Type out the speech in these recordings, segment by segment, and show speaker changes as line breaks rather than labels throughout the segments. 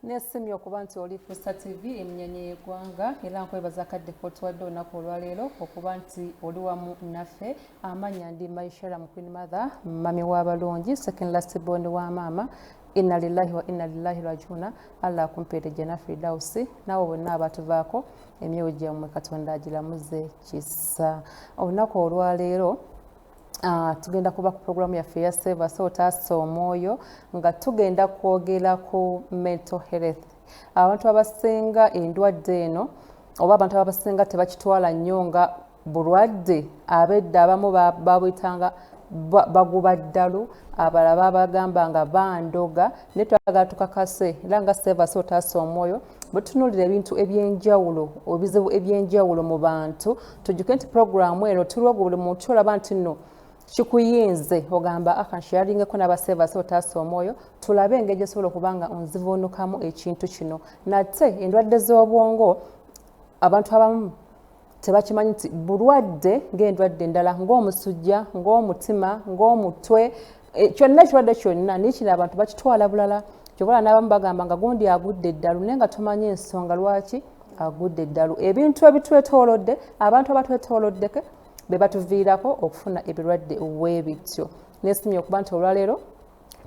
Nesimye okuba nti oli Fusta TV eminyenye y'eggwanga era nkwebaza kadde k'otuwadde olunaku olwaleero okuba nti oli wamu naffe. Amanya ndi Maisha Queen Mother, mami w'abalungi, second last born wa maama. Inna lillahi wa inna ilaihi rajiuna. Allah akumpeere jana Firdausi naawe bonna abatuvaako emyoyo gyammwe Katonda agiramuze kisa. Olunaku olwaleero tugenda kuba ku programu yaffe ya Save Us Otaasa Omwoyo nga tugenda kwogera ku mental health. Abantu abasinga endwadde eno oba abantu abasinga tebakitwala nnyo nga bulwadde, abedda abamu babuyitanga baguba ddalu, abalala bagamba nga bandoga, naye twagala tukakase era nga Save Us Otaasa Omwoyo butunulira ebintu ebyenjawulo, ebizibu ebyenjawulo mu bantu. Tujjuke nti programu eno tulwago buli muntu olaba nti nno kikuyinze ogamba akansharingeko n'aba Save Us Otaasa Omwoyo tulabe engeri gyesobola okuba nga onzivuunukamu ekintu kino. Nate endwadde z'obwongo abantu abamu tebakimanyi nti bulwadde ng'endwadde endala ng'omusujja, ng'omutima, ng'omutwe, kyonna ekirwadde kyonna naye kino abantu bakitwala bulala. Kyobala n'abamu bagamba nga gundi agudde eddalu naye nga tumanyi ensonga lwaki agudde eddalu. Ebintu ebitwetoolodde, abantu abatwetooloddeko be batuviirako okufuna ebirwadde weebityo. Neesimye okuba nti olwaleero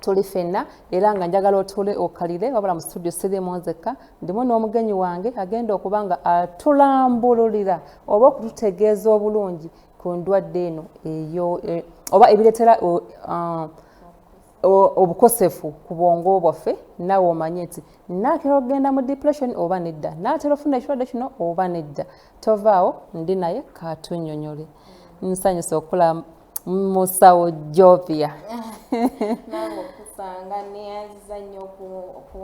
tuli ffenna era nga njagala otuule okalire, wabula mu studio siriimu nzekka, ndimu n'omugenyi wange agenda okuba nga atulambululira oba okututegeeza obulungi ku ndwadde eno oba ebireetera obukosefu ku bwongo bwaffe. Naawe omanye nti naatera okugenda mu depression oba nedda, naatera ofuna ekirwadde kino oba nedda. Tovaawo, ndi naye katunnyonnyole. Nsanyusa okula musawo Jovia.
Nange okusanga neyanziza nnyo ku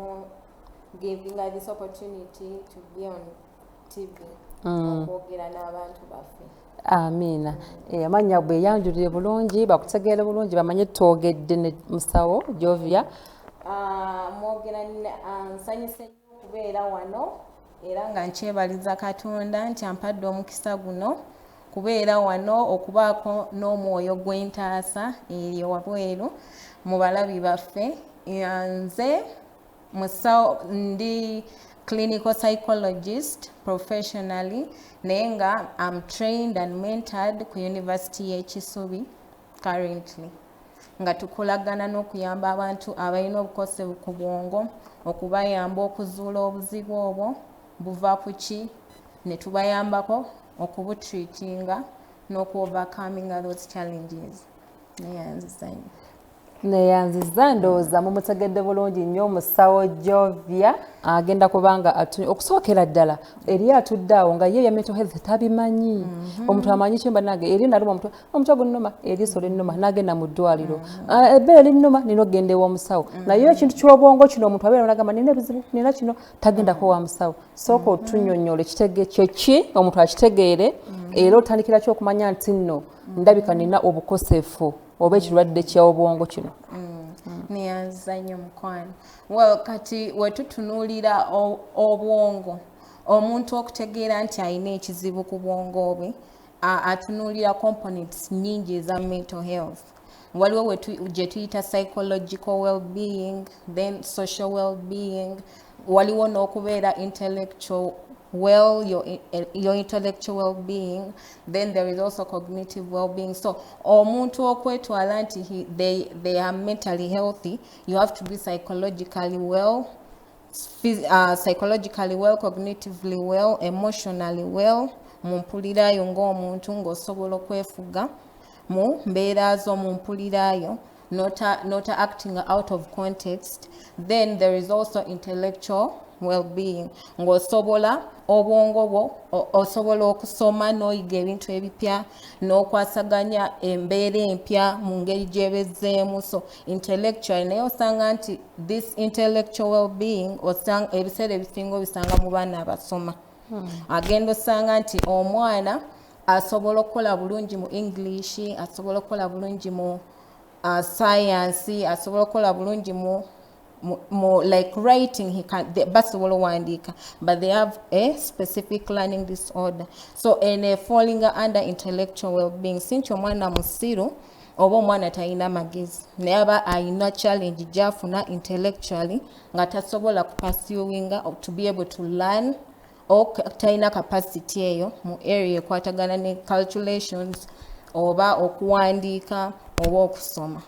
giving this opportunity to be on TV okwogera n'abantu baffe.
Amiina. Amanya beeyanjulire bulungi, bakutegeere bulungi, bamanye twogedde ne musawo Jovia.
Mwogera nsanyuse nnyo okubeera wano era nga nkyebaliza Katonda nti ampadde omukisa guno kubeera wano okubaako n'omwoyo gw'entaasa eyo wabweru mu balabi baffe. Nze musawo ndi clinical psychologist professionally naye nga I'm trained and mentored ku University y'e Kisubi currently nga tukolagana n'okuyamba abantu abalina obukosefu ku bwongo, okubayamba okuzuula obuzibu obwo buva ku ki, ne tubayambako okubutreatinga n'okuovercoming those challenges.
Neyanziza ndowooza mumutegedde bulungi nnyo musawo Jovia agenda kubanga okusookera ddala eri atudde awo nga ye ya mental health tabimanyi. Omuntu amanyi kimba nage eri naluma omutwe gunnuma eriiso linnuma n'agenda mu ddwaliro, ebbeere linnuma nina okugenda ew'omusawo. Naye ekintu ky'obwongo kino omuntu abeera n'agamba nina ebizibu nina kino tagendako wa musawo. Sooka otunnyonnyole kye ki omuntu akitegeere era otandikira ki okumanya nti nno ndabika nina obukosefu oba ekirwadde ky'obwongo kino.
Neyanziza nnyo mukwano. Well, kati wetutunuulira obwongo, omuntu okutegeera nti alina ekizibu ku bwongo bwe atunuulira components nnyingi eza mental health. Waliwo gye tuyita psychological well-being, then social well-being, waliwo n'okubeera intellectual your intellectual well-being, then there is also cognitive well-being. So omuntu okwetwala nti they are mentally healthy, you have to be psychologically well, cognitively well, emotionally well, mumpulirayo ng'omuntu ng'osobola okwefuga mu mbeera zo mumpulirayo, not acting out of context. Then there is also intellectual well-being, ng'osobola obwongo bwo osobola okusoma n'oyiga ebintu ebipya n'okwasaganya embeera empya mu ngeri gy'ebezeemu. So intellectual naye osanga nti this intellectual well-being ebiseera ebisinga obisanga mu baana abasoma. Agenda osanga nti omwana asobola okukola bulungi mu English, asobola okukola bulungi mu science, asobola okukola bulungi mu more like writing, he can basobola wandika, but they have a specific learning disorder. So in falling under intellectual well-being, since omwana musiru oba omwana talina magezi naye aba alina challenge gyafuna intellectually nga tasobola kupursuinga to be able to learn or talina capacity eyo mu area ekwatagana ne calculations oba okuwandiika oba okusoma.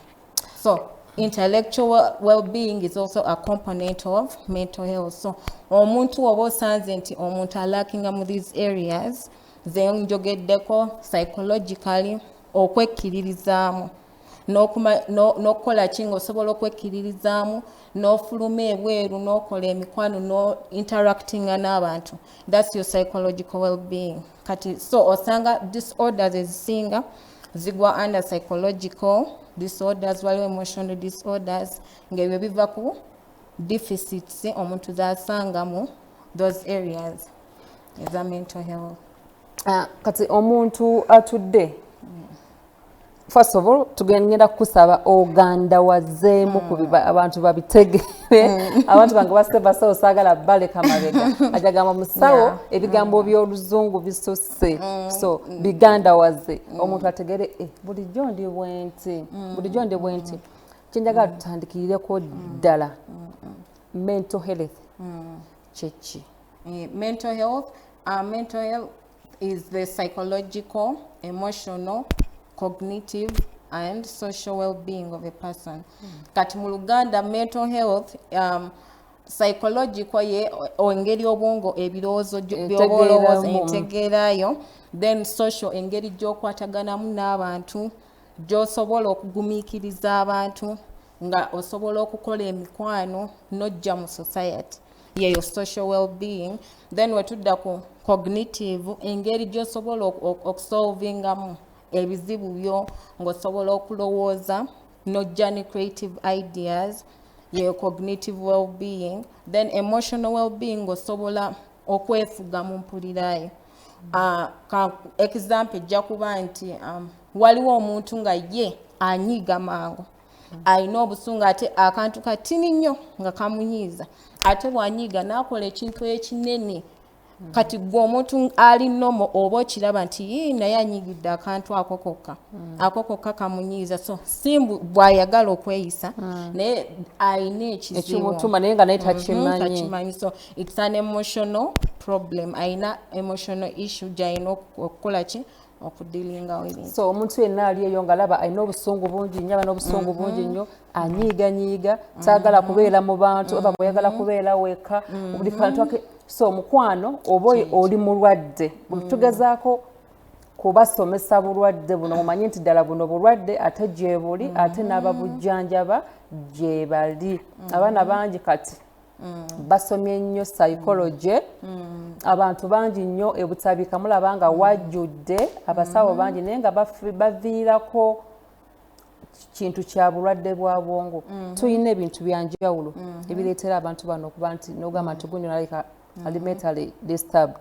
So intellectual well-being is also a component of mental health. So omuntu oba osanze nti omuntu alakinga mu these areas ze njogeddeko psychologically okwekkiririzaamu n'okukola ki ng'osobola okwekkiririzaamu n'ofuluma ebweru n'okola emikwano no interactinga n'abantu, that's your psychological well-being. Kati so osanga disorders ezisinga zigwa under psychological disorders, waliwo emotional disorders, ng'ebyo biva ku deficits omuntu zasanga mu those areas eza mental health.
Kati omuntu atudde, first of all tugenda kusaba oganda wazeemu ku abantu babitegere. Abantu bange basawo saagala baleka mabega ajagamba musawo ebigambo by'oluzungu bisose, so biganda waze omuntu ategere bulijjo ndi bwenti kyenjagala tutandikireko ddala mental health chechi.
Mental health is the psychological, emotional, cognitive and social well-being of a person. Kati mu Luganda mental health psychological ye engeri obwongo ebirowoozo by'obolowooza entegeerayo, then social engeri gy'okwataganamu n'abantu, gy'osobola okugumiikiriza abantu, nga osobola okukola emikwano n'ojja mu society, yeyo social well-being. Then wetudda ku cognitive engeri gy'osobola okusolvingamu ebizibu byo ng'osobola okulowooza n'ojja ne creative ideas, yeyo cognitive well-being. Then emotional well-being ng'osobola okwefuga mu mpulirayo. Example ejja kuba nti waliwo omuntu nga ye anyiiga mangu, alina obusungu ate akantu katini nnyo nga kamunyiiza, ate bw'anyiiga n'akola ekintu ekinene. Kati gwe omuntu ali nomo oba okiraba nti naye anyiigidde akantu ako kokka kamunyiiza, so simbu bw'ayagala okweyisa naye alina
ekimutuma naye nga naye takimanyi.
So it's an emotional problem, alina emotional issue gy'alina okukola ki okudealinga with.
So omuntu yenna ali eyo ng'alaba alina obusungu bungi nnyo, aba n'obusungu bungi nnyo, anyiiganyiiga, saagala kubeera mu bantu oba bw'ayagala kubeera weka buli kantu ake. So mukwano oba oli mulwadde, tugezaako kubasomesa bulwadde buno, mumanyi nti ddala buno bulwadde ate gye buli, ate n'ababujjanjaba gye bali. Abaana bangi kati basomye nnyo psychology, abantu bangi nnyo ebutabika mulaba nga wajjudde, abasawo bangi naye nga baviirako kintu kya bulwadde bwa bwongo. Tuyina ebintu byanjawulo ebireetera abantu bano okuba nti n'ogamba nti guno nalika ali mentally disturbed.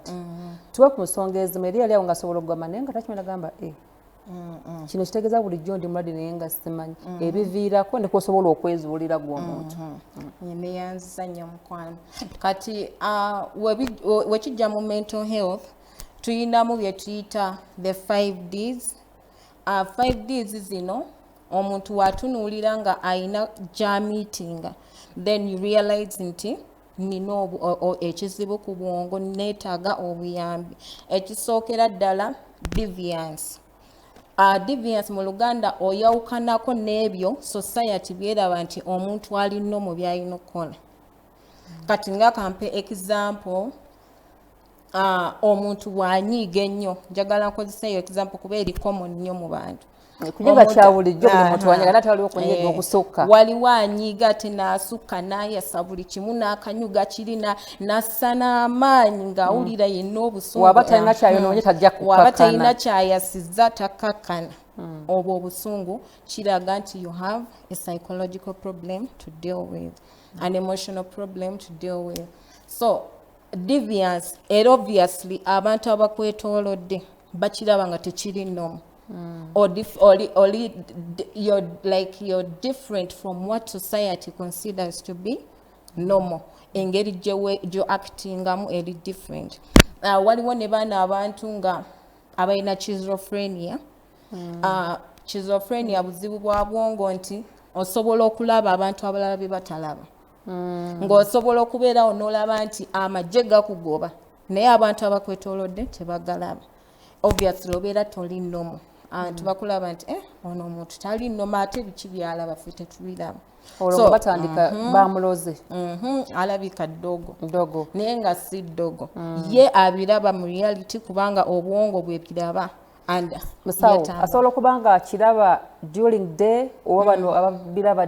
Tuba ku nsonga ezimu eri aliawo ng'asobola okugamba naye nga takimanya gamba kino kitegeeza bulijjo ndi mulwadde naye nga simanyi ebiviirako ne kusobola okwezuulira gw'omuntu.
Neyanziza nnyo mukwano. Kati wekijja mu mental health tuyinamu bye tuyita the 5Ds. 5Ds zino omuntu watunuulira nga ayina gy'amiitinga, then you realize nti nina ekizibu ku bwongo, neetaaga obuyambi. Ekisookera ddala deviance. Deviance mu Luganda oyawukanako n'ebyo society byeraba nti omuntu alina mu by'alina okukola. Kati nga kampe example, omuntu bw'anyiiga ennyo, njagala nkozesa eyo example kuba eri common nnyo mu bantu.
Kunyiiga kya bulijjo buli muntu wanyiiga naye tewaliwo kunyiiga okusukka.
Waliwo anyiiga ate n'asukka n'ayasa buli kimu n'akanyuga kirina n'assa n'amaanyi ng'awulira yenna obusungu.
Waba talina kyayonoonye tajja kukakkana.
Waba talina kyayasizza takakkana. Obwo obusungu kiraga nti you have a psychological problem to deal with, an emotional problem to deal with. So deviance, era obviously abantu abakwetoolodde bakiraba nga tekiri nnomu. Or you're different from what society considers to be normal engeri gyo actingamu eri different. Waliwo ne baana abantu nga abalina schizophrenia. Schizophrenia buzibu bwa bwongo nti osobola okulaba abantu abalala be batalaba. Ng'osobola okubeerawo n'olaba nti amagye gakugoba naye abantu abakwetoolodde tebagalaba. Obviously obeera toli nnomo. Tubakulaba nti ono omuntu tali nnomo ate biki byalaba ffe tetubiraba.
Olwo batandika bamuloze.
Alabika ddogo naye nga si ddogo. Ye abiraba mu reality kubanga obwongo bwe biraba.
Musawo asobola okuba nga akiraba during day oba bano ababiraba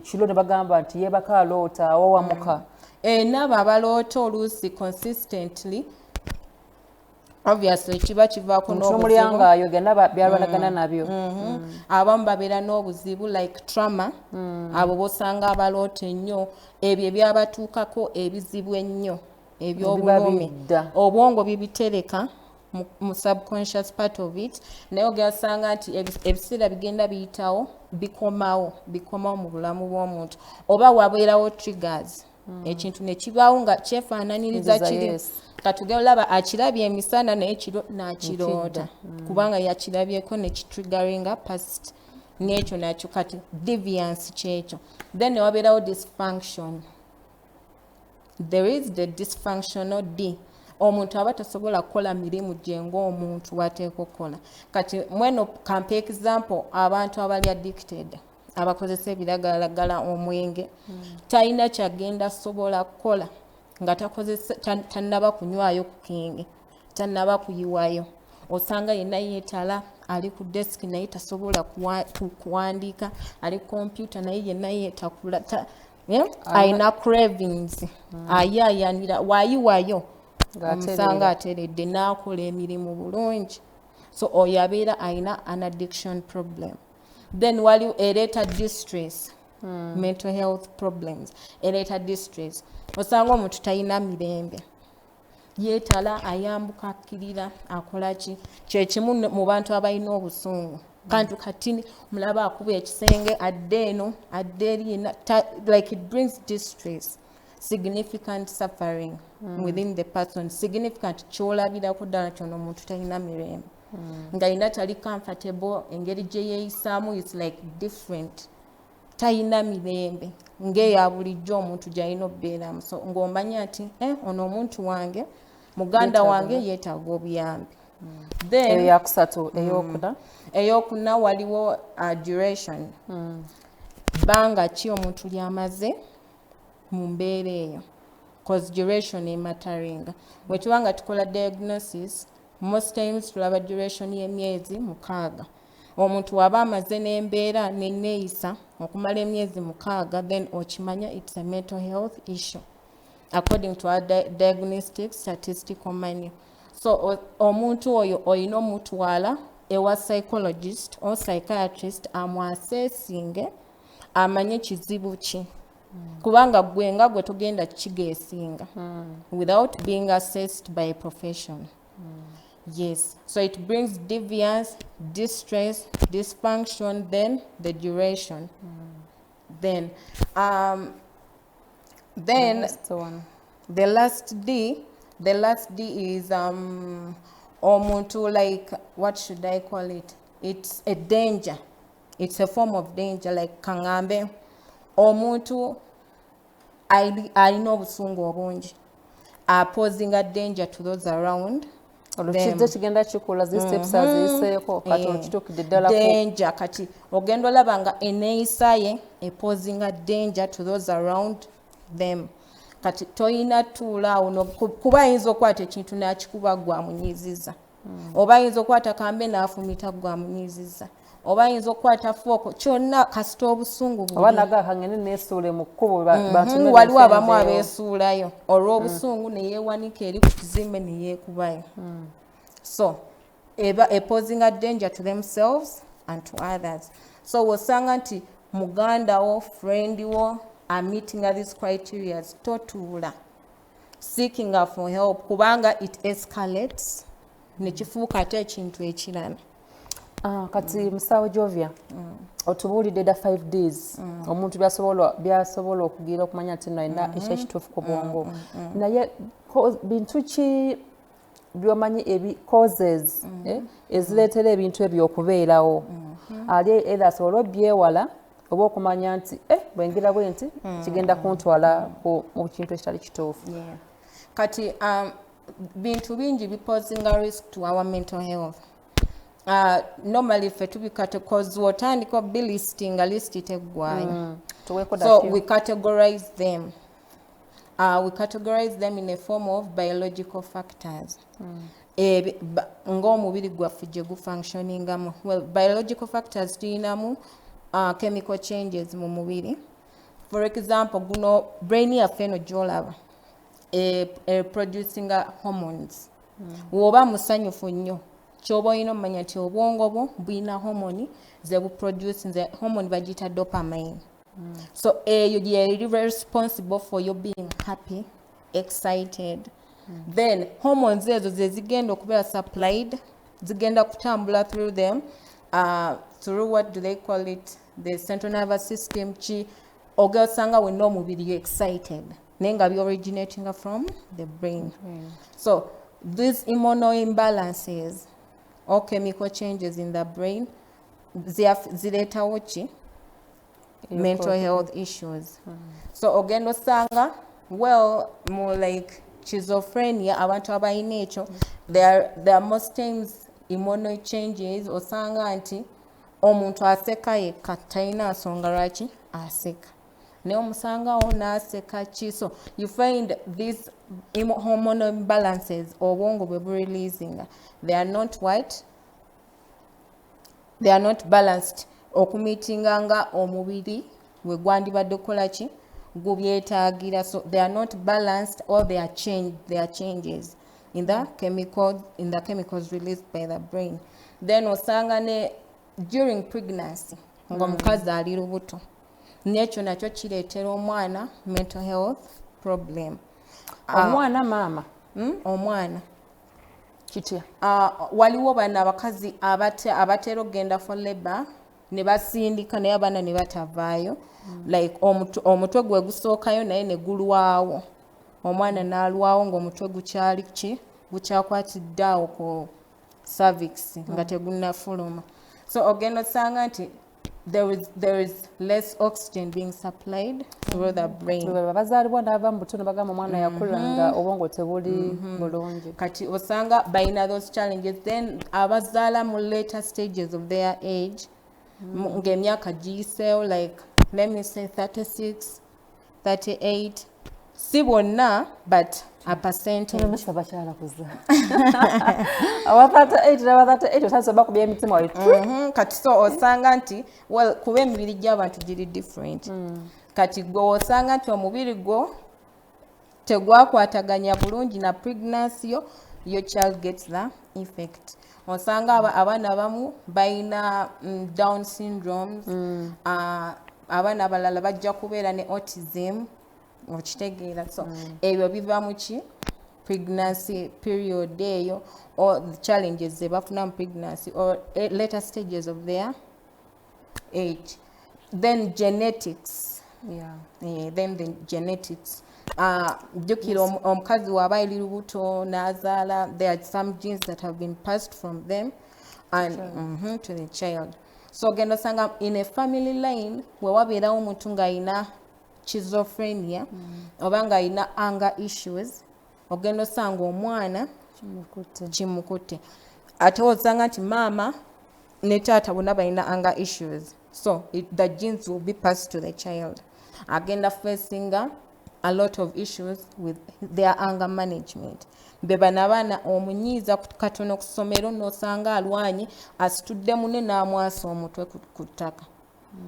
kiro ne bagamba nti yeebaka aloota awawamuka.
Nabo abaloota oluusi consistently obviously kiba kivaako
n'obuzibu yogenda byalwanagana nabyo.
Abamu babeera n'obuzibu like trauma. Abo bosanga abaloota ennyo ebyo ebyabatuukako ebizibu ennyo eby'obulumi obwongo bibitereka mu subconscious part of it naye ogasanga nti ebiseera bigenda biyitawo bikomawo mu bulamu bw'omuntu oba wabeerawo triggers ekintu ne kibaawo nga kyefaananiriza kiri katugera olaba akirabye emisana naye kiro n'akiroota kubanga yakirabyeko ne kitriggeringa past n'ekyo nakyo kati deviance kyekyo. Then ne wabeerawo dysfunction. There is the dysfunctional D. Omuntu aba tasobola kukola mirimu gye ng'omuntu wateeka okukola. Kati mweno kampa example abantu abali addicted abakozesa ebiragalalagala omwenge talina kyagenda sobola kukola nga tannaba kunywayo ku kenge tannaba kuyiwayo. Osanga yenna yeetala ali ku desk naye tasobola kuwandiika ali computer naye yenna yeetakula ayina cravings ayaayanira waayiwayo omusanga ateredde n'akola emirimu bulungi. So oyo abeera ayina an addiction problem. Then waliwo ereeta distress, mental health problems ereeta distress. Osanga omuntu talina mirembe yeetala ayambuka akkirira akola ki kyekimu mu bantu abalina obusungu kantu kati mulaba akuba ekisenge adde eno adde erina like it brings distress, significant suffering within the person, significant kyolabirako ddala kyono omuntu talina mirembe nga yina tali comfortable engeri gye yeeyisaamu is like different talina mirembe ng'eya bulijjo omuntu gy'alina okubeeramu. So ng'omanya nti ono omuntu wange muganda wange yeetaaga obuyambi. Then
eyakusatu
eyokuna waliwo duration. Bbanga ki omuntu lyamaze mu mbeera eyo cause duration ematteringa. Bwe tuba nga tukola diagnosis most times tulaba duration y'emyezi 6. Omuntu waba amaze n'embeera n'enneeyisa okumala emyezi 6 then okimanya it's a mental health issue according to our diagnostic statistical manual. So omuntu oyo oyina omutwala ewa psychologist or psychiatrist amwasesinge amanye kizibu ki kubanga gwe nga gwe togenda kigeesinga without being assessed by a professional. Yes, so it brings deviance, distress, dysfunction, then the duration. Then the last D is omuntu, like, what should I call it? It's a danger. It's a form of danger, like kangambe. Omuntu alina obusungu obungi posing a danger to those around.
Kigenda kikola zi steps aziseeko kati okitukidde ddala
danger kati ogenda olaba nga enneeyisa ye posing a danger to those around them. Kati toyina tuulaawo kuba ayinza okwata ekintu n'akikuba gwamunyiiziza oba ayinza okwata kambe n'afumita gwamunyiiziza oba ayinza okwata fooko kyonna kasita obusungu
oba nagakangene neesuule mu kkubo
waliwo abamu abeesuulayo olw'obusungu ne yeewanika eri ku kizimbe ne yeekubayo. So eba posing a danger to themselves and to others. So wosanga nti muganda wo friend wo are meeting these criteria totuula seeking for help kubanga it escalates ne kifuuka ate ekintu ekirala.
Kati musawo Jovia otubuulidde da 5 days omuntu byasobola okugira okumanya nti no alina ekyekituufu ku bwongo naye bintu ki byomanyi causes ezireetera ebintu ebyo okubeerawo ali era asobola obyewala oba okumanya nti bwengira bwe nti kigenda kuntwala mu kintu ekitali kituufu.
Kati bintu bingi biposinga risk to our mental health. Normally fe tubikategorize wotandika bilisting a list itegwayo. So we categorize them. We categorize them in a form of biological factors. Ng'omubiri gwaffe gye gufunctioningamu. Well, biological factors tuyinamu chemical changes mu mubiri. For example, guno brain yaffe eno gy'olaba producing hormones. Woba musanyufu nnyo kyoba olina omanya nti obwongo bwo buyina hormone ze buproduce nze hormone bagiyita dopamine. So eyo yeri responsible for you being happy, excited. Then hormones ezo ze zigenda okubeera supplied, zigenda kutambula through them, through what do they call it, the central nervous system ki ogasanga wenna omubiri you excited naye nga originating from the brain. So these hormonal imbalances or chemical changes in the brain zireetawo ki mental health issues. So ogenda osanga more like schizophrenia abantu abalina ekyo there are most times hormonal changes osanga nti omuntu aseka yekka talina nsonga lwaki aseka naye omusangawo n'aseka ki. So you find these hormonal imbalances obwongo bwe bureleasing they are not balanced okumitinga nga omubiri we gwandibadde kukola ki gubyetaagira. So they are not balanced or they are changes in the chemicals released by the brain. Then osanga ne during pregnancy ng'omukazi ali lubuto nekyo nakyo kireetera omwana mental health problem.
Omwana maama
omwana
kitya
waliwo bano abakazi abatera okugenda for labor ne basindika naye abaana ne batavaayo like omutwe gwe gusookayo naye ne gulwawo omwana n'alwawo ng'omutwe gukyali ki gukyakwatidde awo ku cervix nga tegunnafuluma. So ogenda osanga nti there is less oxygen being supplied through the brain.
Bazaalibwa n'ava mu butono bagamba omwana yakula nga obwongo tebuli bulungi.
Kati osanga balina those challenges. Then abazaala mu later stages of their age ng'emyaka giyiseewo like let me say 36, 38 si bonna but a percentage.
Abakyala kuzaala aba 38 otasaba kubya emitima waitu.
Kati so osanga nti kuba emibiri gy'abantu giri different. Kati gwe osanga nti omubiri gwo tegwakwataganya bulungi na pregnancy your child gets the effect. Osanga abaana abamu balina Down syndromes, abaana abalala bajja kubeera ne autism okitegeera. So ebyo biva mu ki pregnancy period eyo or the challenges ze bafuna mu pregnancy or later stages of their age. Then genetics. Then the genetics. Jukira omukazi waba ali lubuto n'azaala there are some genes that have been passed from them and to the child. So ogenda osanga in a family line we wabeerawo omuntu ng'alina schizophrenia oba ng'alina anger issues ogenda osanga omwana kimukutte ate osanga nti maama ne taata bonna balina anger issues. So the genes will be passed to the child. Agenda facing a lot of issues with their anger management. Beba n'abaana omunyiiza katono ku ssomero n'osanga alwanye asitudde munne n'amwasa omutwe ku ttaka.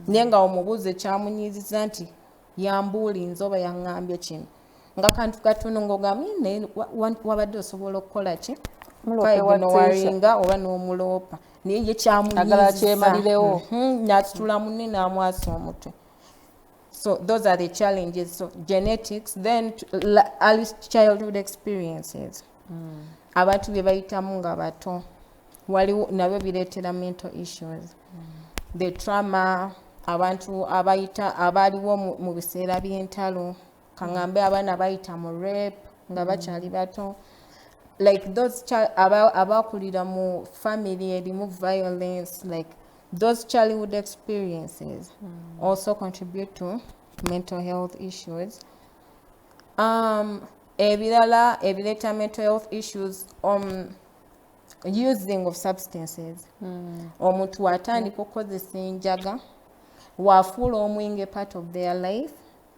Naye nga omubuuze kyamunyiiziza nti yambuulinze oba yaŋŋambye kino. Nga kantu katono ng'ogambye naye wabadde osobola okukola ki? Waringa oba n'omuloopa. Naye ye kyamunyiiziza. N'asitula munne n'amwasa omutwe. So those are the challenges. So genetics, then early childhood experiences. Abantu bye bayitamu nga bato waliwo nabyo bireetera mental issues. the trauma abantu abayita abaliwo mu biseera by'entalo kangambe abaana bayita mu rape nga bakyali bato like those abakulira mu family erimu violence like those childhood experiences also contribute to mental health issues. Ebirala ebireeta mental health issues using of substances. Omuntu atandika okukozesa enjaga waafuula omwenge part of their life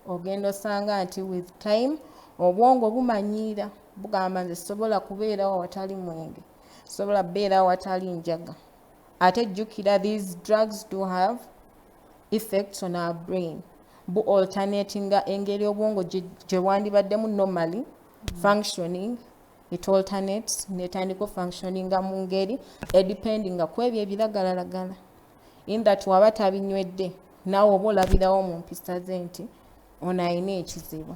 ogenda osanga nti with time obwongo bumanyiira bugamba nze sobola kubeerawo watali mwenge sobola kubeerawo watali njaga ate jjukira these drugs do have effects on our brain bu alternatinga engeri obwongo gye bwandibaddemu normally functioning it alternates netandika functioninga mu ngeri edependinga ku ebyo ebiragalalagala in that waba tabinywedde naawe oba olabirawo mu mpisa ze nti ono ayina ekizibu.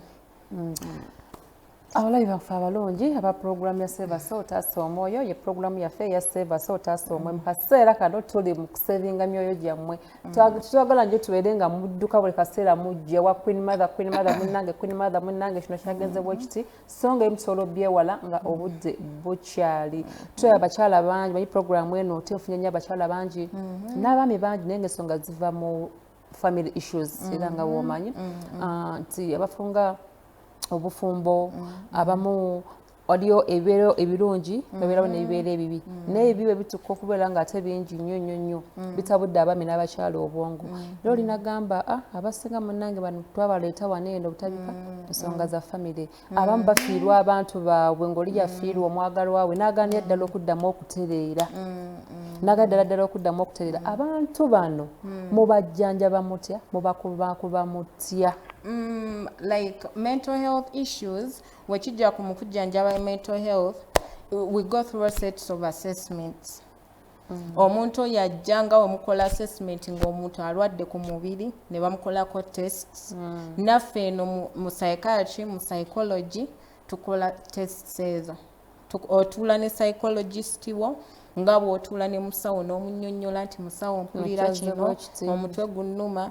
Abalabi baffe abalungi aba puroguramu ya Save Us Otaasa Omwoyo ye puroguramu yaffe eya Save Us Otaasa Omwoyo mu kaseera kano tuli mu kusevinga myoyo gyammwe twagala njo tubeere nga mudduka buli kaseera mujja wa Queen Mother munnange kino kyagenze bwe kiti so nga emusobola obyewala nga obudde bukyali tulaba abakyala bangi manyi puroguramu eno tefunye nnyo abakyala bangi n'abaami bangi naye ng'ensonga ziva mu family issues era nga bw'omanyi nti abafunga obufumbo abamu waliyo ebibeero ebirungi babeerawo n'ebibeera ebibi naye ebibi bituka okubeera nga ate bingi nnyo bitabudde abaami n'abakyala obwongo era olinagamba abasinga munnange bano twabaleeta wano eno butabika ensonga za famire abamu bafiirwa abantu baabwe ng'oli yafiirwa omwagalwa we n'agaanira ddala okuddamu okutereera ddala okuddamu okutereera abantu bano mubajjanjaba mutya mubakuba mutya
like mental health issues wekijja ku mukujjanjaba mental health we go through sets of assessments omuntu oyo ajja nga wemukola assessment ng'omuntu alwadde ku mubiri ne bamukolako tests naffe eno mu psychiatry mu psychology tukola tests ezo otuula ne psychologist wo nga bw'otuula ne musawo n'omunnyonnyola nti musawo mpulira kino omutwe gunnuma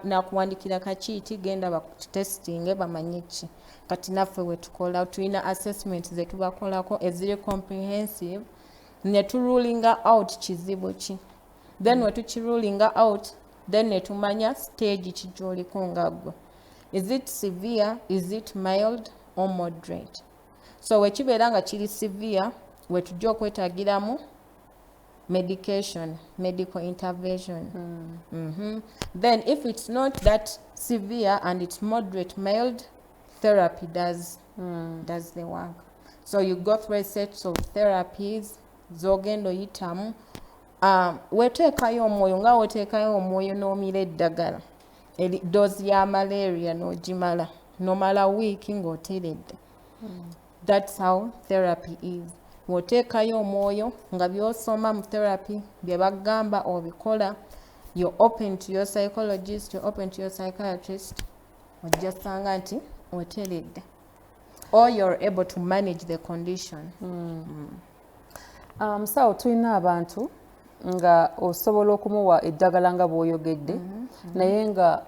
n'akuwandikira kakiiti genda bakutestinge bamanye ki kati naffe we tukola tulina assessment ze tubakolako eziri comprehensive ne turulinga out kizibu ki then we tukirulinga out then ne tumanya stage ki gy'oliko nga ggwe is it severe is it mild or moderate so wekibeera nga kiri severe we tujja okwetagiramu medical intervention. Then if it's not that severe and it's moderate mild, therapy does the work. So you go through a set of therapies zogendo yitamu weteekayo omwoyo nga weteekayo omwoyo n'omira eddagala dose ya malaria n'ogimala nomala wiiki ng'oteredde. That's how therapy is. Woteekayo omwoyo nga by'osoma mu therapy bye bagamba obikola you're open to your psychologist, you're open to your psychiatrist ojja sanga nti oteredde or you're able to manage the condition.
So tulina abantu nga osobola okumuwa eddagala nga bw'oyogedde naye nga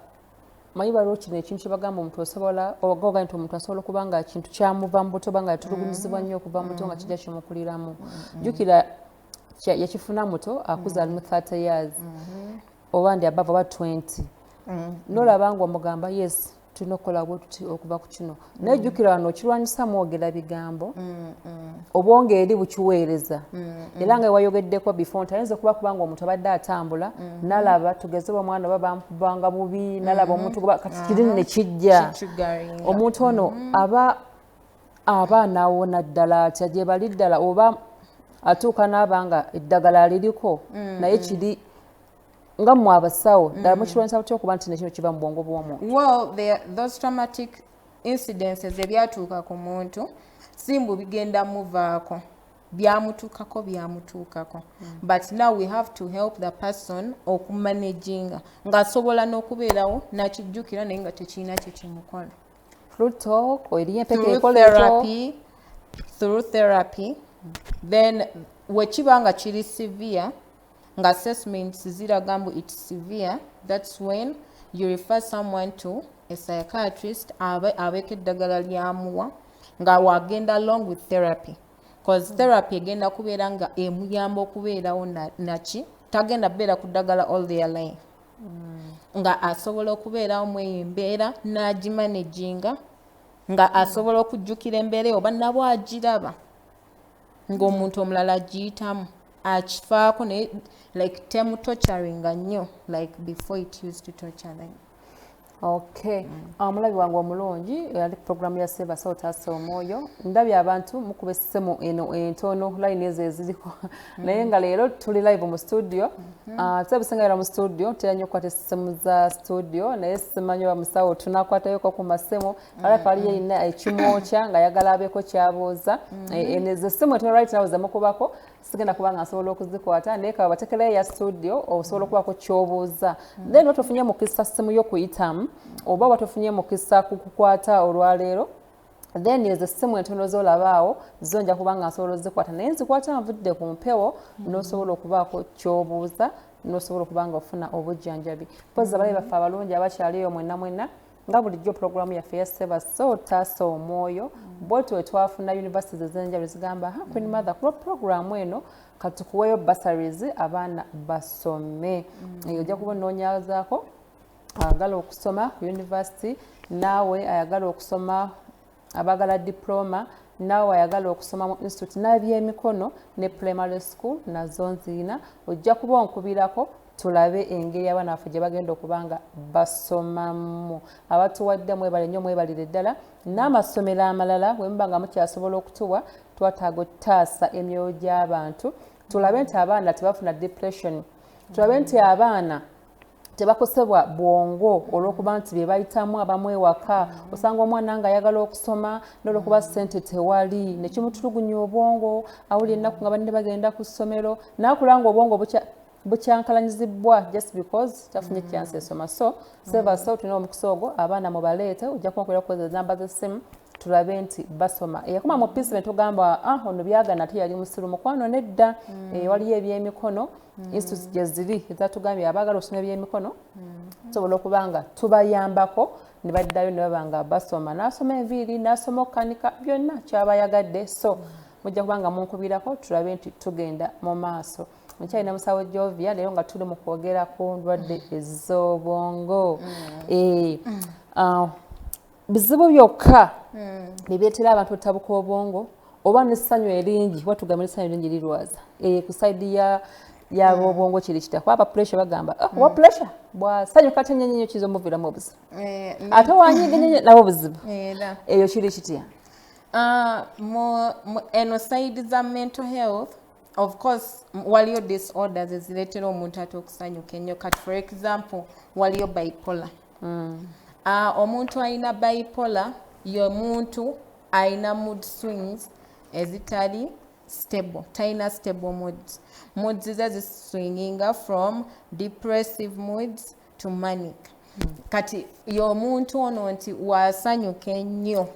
manyi waliwo kino ekintu kye bagamba omuntu osobola ogoga nti omuntu asobola okuba nga kintu kyamuva mu buto nga yatulugunyizibwa nnyo okuva mu buto nga kijja kimukuliramu jjukira yakifuna muto akuza ali mu 30 years oba ndi above oba 20 n'olaba nga omugamba yes tulina okukola bwe tuti okuva ku kino naye jjukira wano okirwanyisa mwogera bigambo obwongo eri bukiweereza era nga wayogeddeko before nti ayinza okuba kubanga omuntu abadde atambula nalaba tugeze omwana oba bamukubanga bubi nalaba omuntu kati kirini ne kijja omuntu ono aba anaawona ddala atya gye bali ddala oba atuuka n'abanga eddagala aliriko naye kiri nga mmwe abasawo ddala mukirwanyisa butya okuba nti nekino kiva mu bwongo bw'omuntu.
Well, those traumatic incidences ebyatuuka ku muntu simbu bigenda muvaako byamutuukako but now we have to help the person okumanaginga ng'asobola n'okubeerawo nakijjukira naye nga tekirina kye kimukola through therapy then wekiba nga kiri severe nga assessments ziraga mbu it's severe, that's when you refer someone to a psychiatrist abeeko eddagala lyamuwa nga wagenda along with therapy, because therapy egenda kubeera nga emuyamba okubeerawo naki tagenda beera ku ddagala all their life, nga asobola okubeerawo mu eyo embeera n'agimanaginga, nga asobola okujjukira embeera oba nabwo agiraba ng'omuntu omulala agiyitamu akifaako naye like temutorturinga nnyo like before it used to torture them.
Okay. Omulabi wange omulungi ali program ya Save Us Otasa omwoyo ndabye abantu mukube ssemu eno entono line ezo eziriko naye nga leero tuli live mu studio tusabisenga mu studio teyanyo kwate ssemu za studio naye simanyo bamusawo tunakwatayo ko ku masemu ala pali yina ekimwocha nga yagala abeko kyabuuza enezo ssemu to right now zamukubako sigenda kubanga asobola okuzikwata naye ka batekeleyo ya studio osobola okubako kyobuuza then otofunye mu kisa ssemu yo kuyitamu oba batufunye mukisa kukukwata olwaleero then ezo ssimu entono z'olabaawo zonja kubanga asobola ozikwata naye nzikwata nvudde ku mpewo n'osobola okubaako kyobuuza n'osobola okubanga ofuna obujjanjabi pozi abalabi baffe abalungi abakyaliyo mwenna nga bulijjo programu yaffe ya Save Us Otasa omwoyo bwetyo twafuna universities ez'enjawulo zigamba Queen Mother ku programu eno katukuweyo bursaries abaana basome ojja kuba onoonyazaako ayagala okusoma ku university naawe ayagala okusoma abagala diploma naawe ayagala okusoma mu institute n'ebyemikono ne primary school nazo nziina ojja kuba onkubirako tulabe engeri abaana baffe gye bagenda okubanga basomamu abatuwadde mwebale nnyo mwebalire ddala n'amasomero amalala bwe muba nga mukyasobola okutuwa twetaaga otaasa emyoyo gy'abantu tulabe nti abaana tebafuna depression tulabe nti abaana tebakosebwa bwongo olw'okuba nti bye bayitamu abamu ewaka osanga omwana nga ayagala okusoma n'olw'okuba ssente tewali nekimutulugunya obwongo awuli ennaku nga banne bagenda ku ssomero n'akula nga obwongo bukyankalanyizibwa just because tafunye chance esoma so Save Us tulina omukisa ogwo abaana mubaleete ojja kubakolera kukozesa namba z'essimu tulabe nti basoma eyakoma mu piece togamba ono byagana ate yali musiru mukwano nedda waliyo ebyemikono institutes gye ziri ezatugambye abaagala okusoma ebyemikono tusobola okubanga tubayambako ne baddayo ne babanga basoma n'asoma enviiri n'asoma okukanika byonna kyabayagadde so mujja kubanga munkubirako tulabe nti tugenda mu maaso mukyalina musawo Jovia leero nga tuli mu kwogera ku ndwadde ez'obwongo bizibu byokka bibeetera abantu ottabuka obwongo oba n'essanyu eringi watugamba n'essanyu eringi lirwaza ku saidi y'abobwongo kiri kita kwaba pressure bagamba wa pressure bwasanyuka ate nnyo kizo muviramu obuzibu ate wanyiga nabo obuzibu eyo kiri kitya
eno saidi za mental health of course waliyo disorders ezireetera omuntu ate okusanyuka ennyo kati for example waliyo bipolar omuntu alina bipolar y'omuntu alina mood swings ezitali stable talina stable moods ze ziswinginga from depressive moods to manic kati y'omuntu ono nti wasanyuka ennyo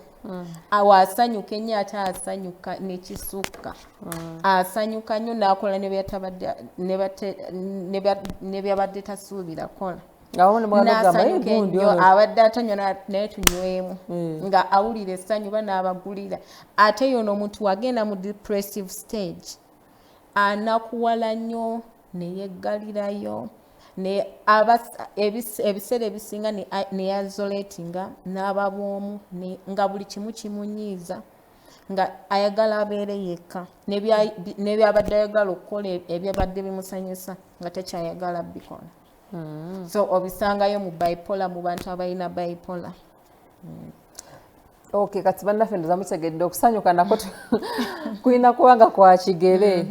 awasanyuka ennyo ate asanyuka nekisukka asanyuka nnyo n'akola ne byabadde tasuubira kola n'asanyuka ennyo abadde atanywa naye tunywemu nga awulira essanyu ba n'abagulira ate yono omuntu wagenda mu depressive stage anakuwala nnyo neyeggalirayo ebiseera ebisinga neyazolatinga n'aba bwomu nga buli kimu kimunyiiza nga ayagala abeere yekka n'ebyabadde ayagala okukola ebyabadde bimusanyusa nga tekyayagala bikola so obisangayo mu bipolar mu bantu abalina bipolar
okay kati bannaffe ndoza mutegedde okusanyuka nako kulina kubanga kwa kigere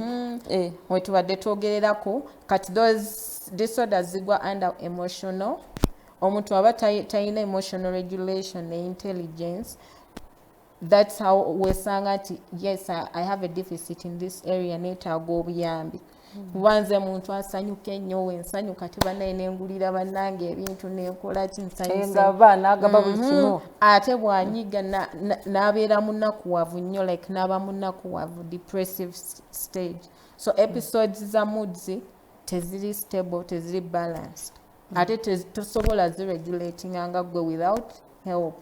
we tubadde twogererako kati those disorders zigwa under emotional omuntu aba talina emotional regulation ne intelligence that's how wesanga nti yes I have a deficit in this area neetaaga obuyambi kubanze muntu asanyuka ennyo wensanyuka tebanaye nengulira bannange ebintu nenkola
kinsanyusenagaba buli kimu
ate bwanyiga n'abeera munakuwavu nnyo n'aba munakuwavu depressive stage so episodes za moods teziri stable, teziri balanced. Ate tosobola ziregulating nga gwe without help.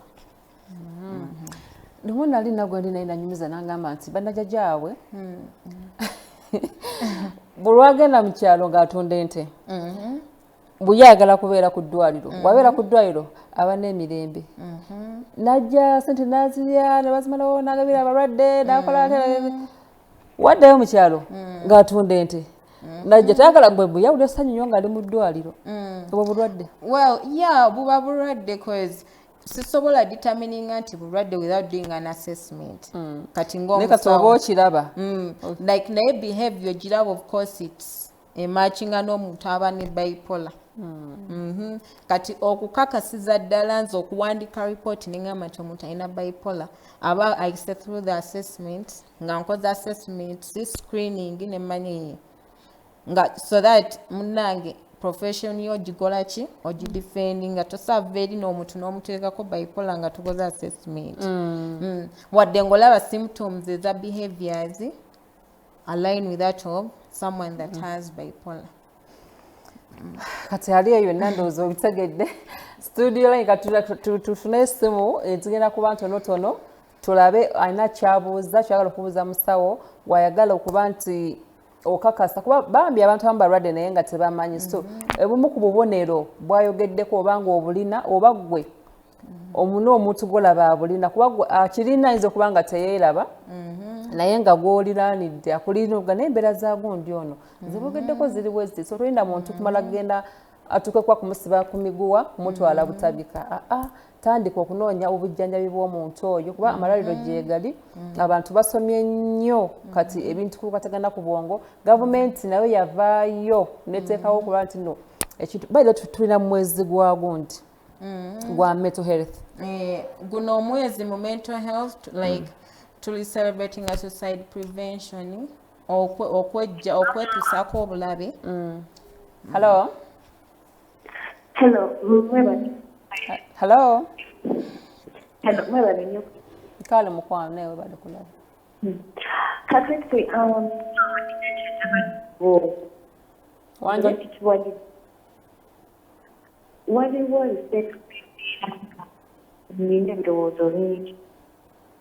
Niho nali nagwe ndi nanyumiza nangamba nti bannajjajjaabwe buli wagenda mu kyalo ng'atunda ente buyagala kubeera ku ddwaliro bwabeera ku ddwaliro aba n'emirembe najja sente nazirya ne bazimalawo n'agabira abalwadde n'akola waddayo mu kyalo ng'atunda ente najja tayagala bwe yawulira essanyu nnyo ng'ali mu ddwaliro obwo bulwadde.
Well, yeah, buba bulwadde cause sisobola determining nti bulwadde without doing an assessment. Kati
ng'omusawo okiraba
like naye behavior giraba, of course it's ematchinga n'omuntu aba ne bipolar. Kati okukakasiza ddala nze okuwandika report nengamba nti omuntu alina bipolar aba I step through the assessment nga nkoze assessment screening ne manyi nga so that munange profession yo gikola ki ogidefending nga tosava eri n'omuntu n'omuteekako bipolar nga tukoze assessment. Wadde ng'olaba symptoms eza behaviors align with that of someone that has bipolar.
Kati ali eyo ndowooza obitegedde studio line tufune essimu tugenda kuba ntonotono tulabe alina kyabuuza kyagala okubuuza musawo wayagala okuba nti okakasa kuba bambi abantu abamu balwadde naye nga tebamanyi so ebumu ku bubonero bwayogeddeko obanga obulina oba ggwe omuna omuntu gwolaba abulina kuba gwe akirina ayinza okuba nga teyeeraba naye nga gw'oliraanidde akuliringa n'embeera zagundi ono nze bogeddeko ziri bweziti so tolinda muntu kumala kugenda atukekwa kumusiba ku miguwa kumutwala butabika tandika okunoonya obujjanjabi bw'omuntu oyo kuba amalwaliro gyegali abantu basomye nnyo kati ebintu kukwatagana ku bwongo gavumenti nayo yavaayo neteekawo okuba nti no ekintu baira tulina mu mwezi gwa gundi gwa mental health
guno omwezi mu mental health like tuli celebrating a suicide prevention okwetusaako obulabe.
Hello.
Hello.
Hello.
Hello. Mwebale nnyo.
Kale mukwano newe bali kulaba.
Kati
wanje
waliwo nina ebirowoozo bingi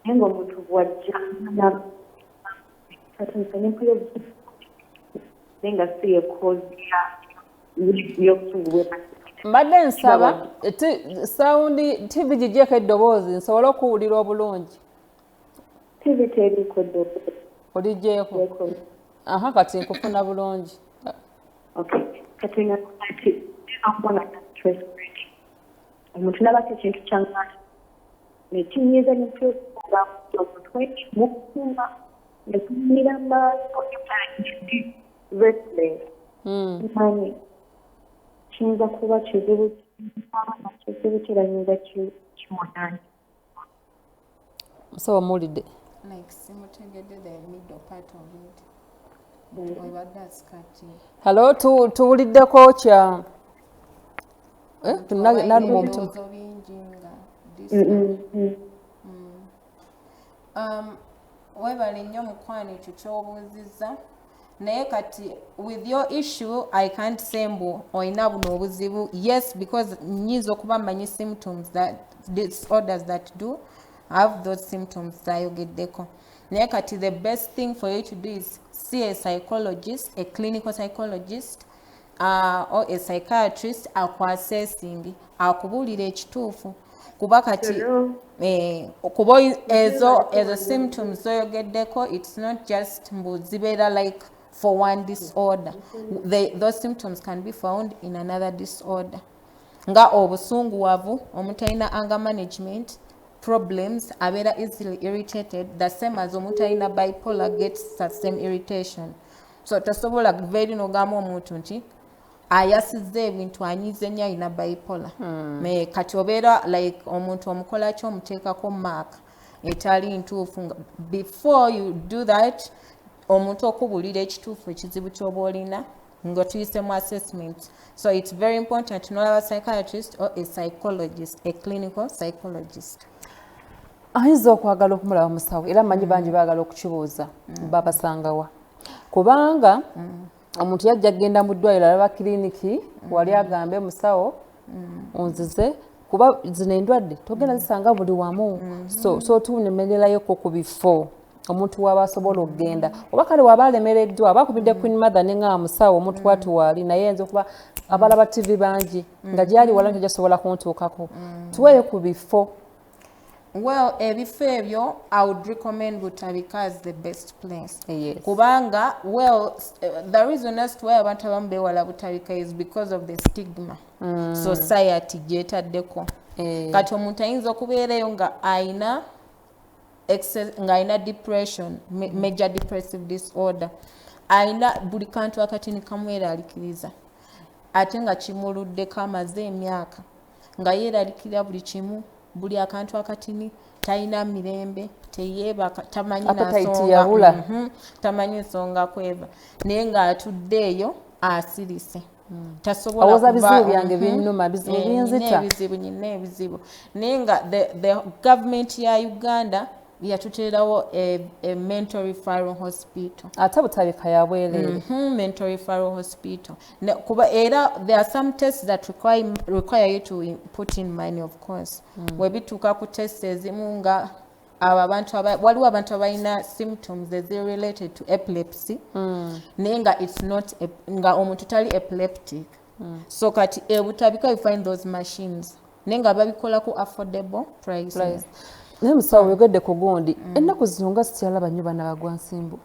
naye ng'omuntu bwajja kati nsanye mpulira naye nga si yekozi y'okusungulwa
mbadde nsaba sawundi TV gigyeko eddoboozi nsobole okuwulira obulungi.
TV teriko eddoboozi.
Oligyeko? Aha, kati nkufuna bulungi.
Okay. Kati nga kati akubona stress omuntu nabako ekintu kyangana nekinyiiza nekyokuga omutwe mukuma nekumira maaso restless manyi kiyinza kuba kizibu kirayinza kimunanyi.
Musawo muwulidde?
Like simutegedde the middle part of it.
Hello, tuwuliddeko kya naluma omutima.
Webale nnyo mukwano ekyo ky'obuuzizza naye kati with your issue I can't say mbu olina buno obuzibu. Yes, because nyiza okuba mmanyi symptoms that disorders that do have those symptoms zayogeddeko naye kati the best thing for you to do is see a psychologist, a clinical psychologist or a psychiatrist akuassessing akubuulira ekituufu kuba kati kuba ezo symptoms zoyogeddeko it's not just mbu zibeera like for one disorder. Those symptoms can be found in another disorder nga obusunguwavu, omuntu alina anger management problems, abeera easily irritated, the same as omuntu alina bipolar gets the same irritation. So tosobola kuva n'ogamba omuntu nti ayasizza ebintu anyiize nnyo alina bipolar. Kati obeera like omuntu omukola ki omuteekako mark etali ntuufu. Before you do that omuntu okubuulira ekituufu ekizibu ky'oba olina nga tuyisemu assessment. So it's very important to know a psychiatrist or a psychologist, a clinical psychologist.
Ayinza okwagala okumulaba musawo era mmanyi bangi baagala okukibuuza babasangawa kubanga omuntu yajja genda mu ddwaliro alaba kiliniki wali agambe musawo onzize kuba zino endwadde togenda zisanga buli wamu so tunemererayoko ku bifo omuntu waba asobola okugenda oba kale waba alemereddwa aba akubidde Queen Mother ne nga musawo omuntu watuwaali naye nze okuba abalaba TV bangi nga gyali wala ntijasobola kuntuukako tuweeyo ku bifo.
Well, ebifo ebyo I would recommend Butabika as the best place.
Yes.
Kubanga, well, the reason as to why abantu abamu bewala Butabika is because of the stigma. Society gyetaddeko. Kati omuntu ayinza okubeerayo nga ayina depression, major depressive disorder. Ayina buli kantu akatini kamweraliikiriza. Ate nga kimuluddeko amaze emyaka. Nga yeeraliikirira buli kimu. Buli akantu akatini talina mirembe teyeebaka tamanyi nasonga tamanyi nsonga kweva naye ng'atuddeeyo asirise tasobola
kuba bizibu byange binnuma bizibu binzita
ebizibu naye nga the government ya Uganda yatuteerawo a mental referral hospital
ate Butabika ya bwereere
mental referral hospital kuba era there are some tests that require you to put in money of course webituuka ku tests ezimu nga waliwo abantu abalina symptoms related to epilepsy naye nga it's not nga omuntu tali epileptic so kati Butabika you find those machines naye nga babikola ku affordable price.
Naye musawo yogedde ku gundi ennaku zino nga sikyalaba nnyo bana bagwa nsimbu.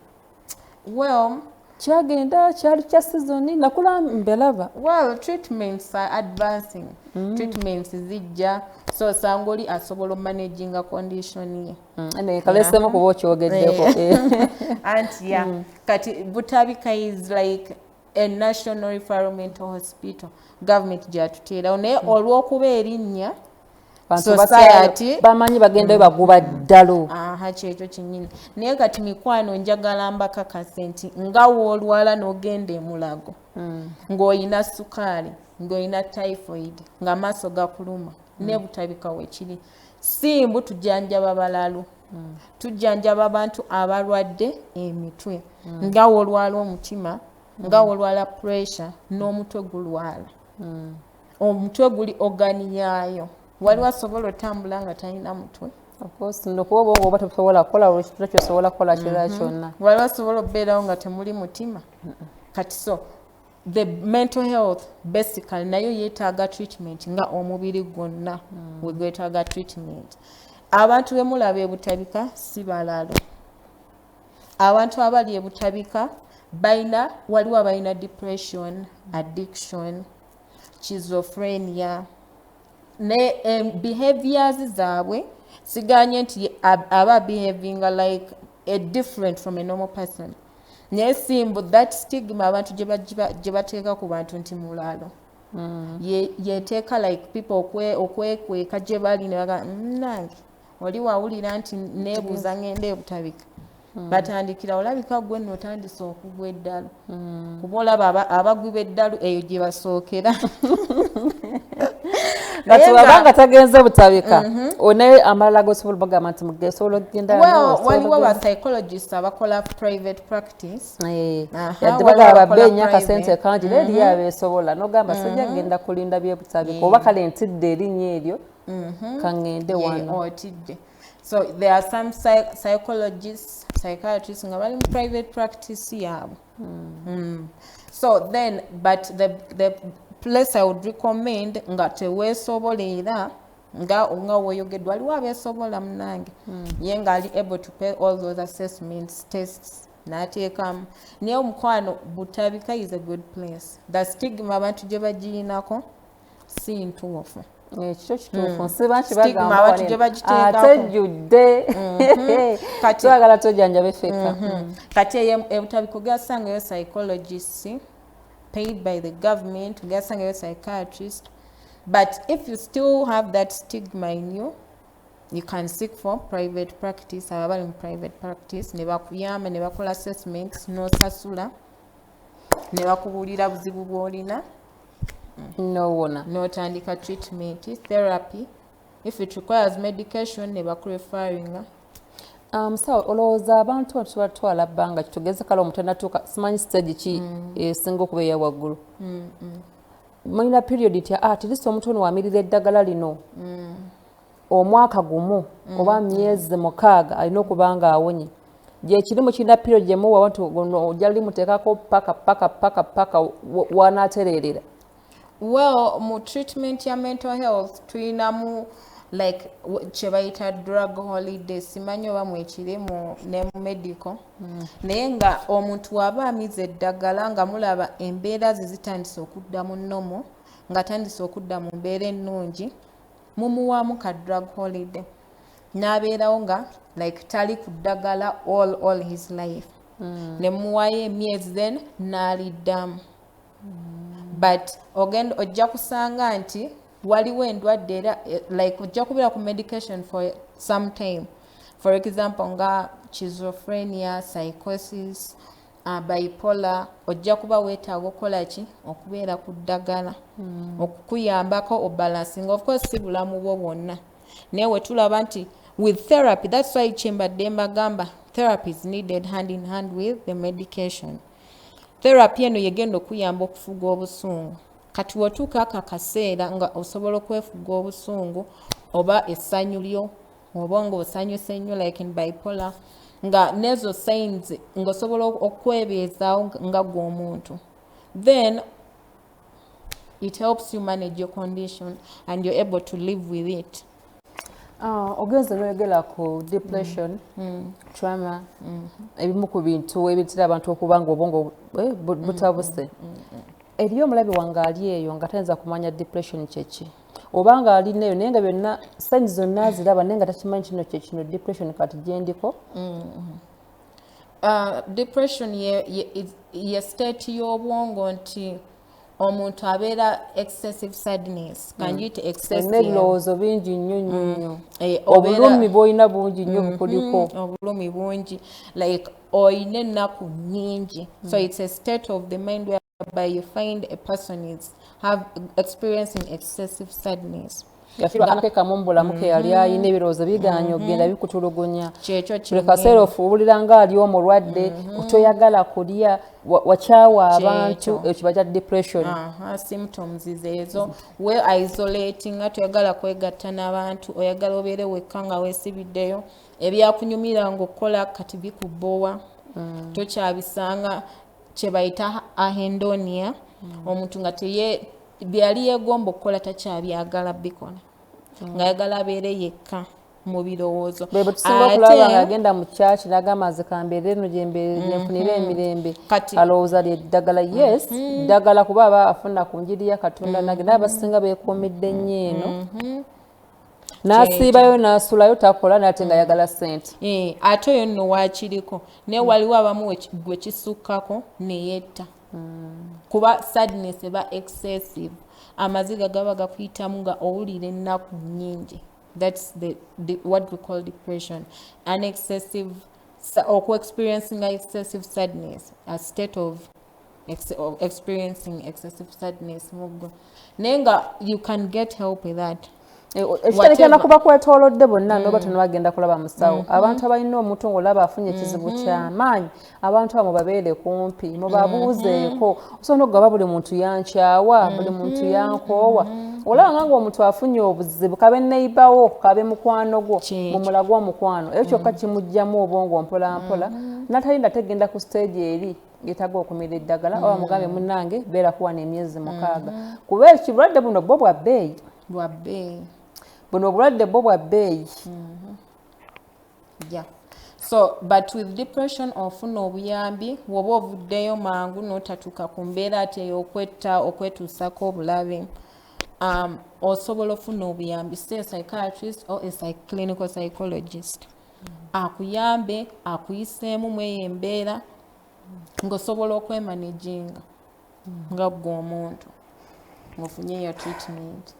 Well,
kyagenda kyali kya season nakula mbelaba.
Well, treatments are advancing. Treatments zijja so sangoli asobola managing condition ye.
Ene kalesemo kuba okyogeddeko.
And kati Butabika is like a national referral mental hospital. Government gyatuteerawo naye olw'okuba erinnya society
bamanyi bagenda baguba ddalo
kyekyo kinnyini naye kati mikwano njagala mbakakase nti nga woolwala n'ogenda emulago ng'olina sukaali ng'olina typhoid ng'amaaso gakuluma ne Butabika weekiri simbu tujjanjaba balalu tujjanjaba abantu abalwadde emitwe nga woolwala omutima nga woolwala pressure n'omutwe gulwala omutwe guli oganiyaayo waliwo asobola otambula nga talina mutwe
of course nokuba oba tosobola kukola buli kintu kyosobola kukola kirala kyonna
waliwo asobola okubeerawo nga temuli mutima kati so the mental health basically nayo yeetaaga treatment nga omubiri gwonna wegwetaaga treatment abantu bemulaba Butabika si balalo abantu abali Butabika waliwo abalina depression addiction schizophrenia ne behaviors zaabwe siganye nti aba behaving like a different from a normal person naye simbu that stigma abantu gye bateeka ku bantu nti mulalo yeteeka like people okwekweka gye bali ne baga nange oli wawulira nti neebuuza ngende Butabika batandikira olabika gwe nno otandise okugwa eddalu kuba olaba abagwi b'eddalu eyo gye basookera
kati wabanga tagenze Butabika one amalala gosobola bagamba nti mugesobola okugenda
waliwo ba psychologists abakola private practice
yadde bagamba babbeenya akasente kangi leeri yabeesobola n'ogamba sajja genda kulinda bye Butabika oba kale ntidde erinnya eryo kaŋŋende wano
otidde. So there are some psychologists, psychiatrists nga bali mu private practice yaabwe. So then, but the place I would recommend nga teweesobolera nga weeyogeddwa waliwo abeesobola munange ye nga ali able to pay all those assessments, tests n'ateekamu naye omukwano Butabika is a good place. The stigma abantu gye bagirinako si ntuufu.
Ekyo kituufu nsiba kibagamba atejjudde twagala tojjanjabe ffeka
kati Butabika ogasangayo psychologists paid by the government ogasangayo psychiatrist but if you still have that stigma in you you can seek for private practice abali mu private practice ne bakuyamba ne bakola assessments n'osasula ne bakubuulira buzibu bw'olina n'otandika treatment therapy if it requires medication ne bakureferringa
So olowooza abantu tubatwala bbanga kitugeze kale omutanatuuka simanyi stage ki esinga okuba eya waggulu mulina period tya at least omuntu ono wamirira eddagala lino omwaka gumu oba myezi 6 alina okuba nga awonye gyekirimu kirina period gyemuwa abantu ojja limuteekako paka wanaatereerera.
Well, mu treatment ya mental health tuyinamu like kyebayita drug holiday simanyi oba mwekirimu ne mu medical naye nga omuntu waba amize eddagala nga mulaba embeera ze zitandise okudda mu nnomo nga tandise okudda mu mbeera ennungi mumuwaamu ka drug holiday n'abeerawo nga like tali ku ddagala all his life ne muwaayo emyezi then n'aliddamu but ogenda ojja kusanga nti waliwo endwadde era like ojja kubeera ku medication for some time, for example nga schizophrenia, psychosis, bipolar, ojja kuba weetaaga okukola ki okubeera ku ddagala okukuyambako obalancing. Of course si bulamu bwo bwonna naye we tulaba nti with therapy, that's why kyembadde mbagamba therapy is needed hand in hand with the medication. Therapy eno yegenda okuyamba okufuga obusungu kati wotuuka akaseera nga osobola okwefuga obusungu oba essanyu lyo oba ng'osanyuse nnyo like in bipolar nga nezo signs ng'osobola okwebeezaawo nga gw'omuntu, then it helps you manage your condition and you're able to live with it.
Ogenze n'oyogera ku depression, trauma, ebimu ku bintu ebitera abantu okuba nga obwongo butabuse. Eriyo omulabe wange ali eyo nga tayinza kumanya depression kyeki oba nga alinayo naye nga byonna signs zonna aziraba naye nga takimanyi kino kyekino depression kati gyendiko.
Depression ye state y'obwongo nti omuntu abeera excessive sadness kanjiyite excessive
ebirowoozo bingi nnyo obulumi bw'olina bungi nnyo bukuliko
obulumi bungi like oyina ennaku nnyingi so it's a state of the mind whereby you find a person is experiencing excessive sadness.
Yafirwa akanake kamu mu bulamu ke yali ayina ebirowoozo biganya ogenda bikutulugunya buli kaseera ofuubulira nga ali omulwadde toyagala kulya wakyawa abantu ekyo kiba depression.
Symptoms ezo we isolating nga toyagala kwegatta n'abantu oyagala obeere wekka nga weesibiddeyo ebyakunyumira ng'okola kati bikubbowa tokyabisanga kyebayita ahendonia omuntu nga byali yeegomba okukola takyabyagala bikola ng'ayagala abeere yekka mu birowoozo.
Bwe tusinga okulaba ng'agenda mu kyaki n'agamba nze kambeere eno gye nfunire emirembe alowooza lyeddagala. Yes ddagala kuba aba afuna ku njiri ya Katonda nagenda abasinga beekuumidde nnyo eno n'asiibayo n'asulayo takola n'ate ng'ayagala ssente.
Ate oyo nno waakiriko naye waliwo abamu gwe kisukkako ne yetta kuba sadness eba excessive amaziga gaba gakuyitamu nga owulira ennaku nnyingi. That's what we call depression. An excessive or experiencing excessive sadness, a state of experiencing excessive sadness. Nenga you can get help with that.
Ekiterekera kuba kwetoolodde bonna n'oba tonabagenda kulaba musawo. Abantu abalina omuntu ng'olaba afunye ekizibu ky'amaanyi abantu abo babeere kumpi mubabuuzeeko osobola okugaba buli muntu yankyawa buli muntu yankoowa olaba nga omuntu afunye obuzibu kabe neighbour kabe mukwano gwo mumulagwa omukwano ekyo kyokka kimugjamu obwongo mpola mpola natalinda tegenda ku stage eri yetaaga okumira eddagala oba mugambe munnange beera kuwana emyezi 6 kuba ekirwadde buno bwo bwa bbeeyi buno obulwadde bwo bwa bbeeyi.
So but with depression ofuna obuyambi woba ovuddeyo mangu n'otatuuka ku mbeera ate ey'okwetta okwetuusako obulabe osobola ofuna obuyambi see a psychiatrist or a clinical psychologist akuyambe akuyiseemu mweyo embeera ng'osobola okwemanaginga nga ggwe omuntu ng'ofunye yo treatment.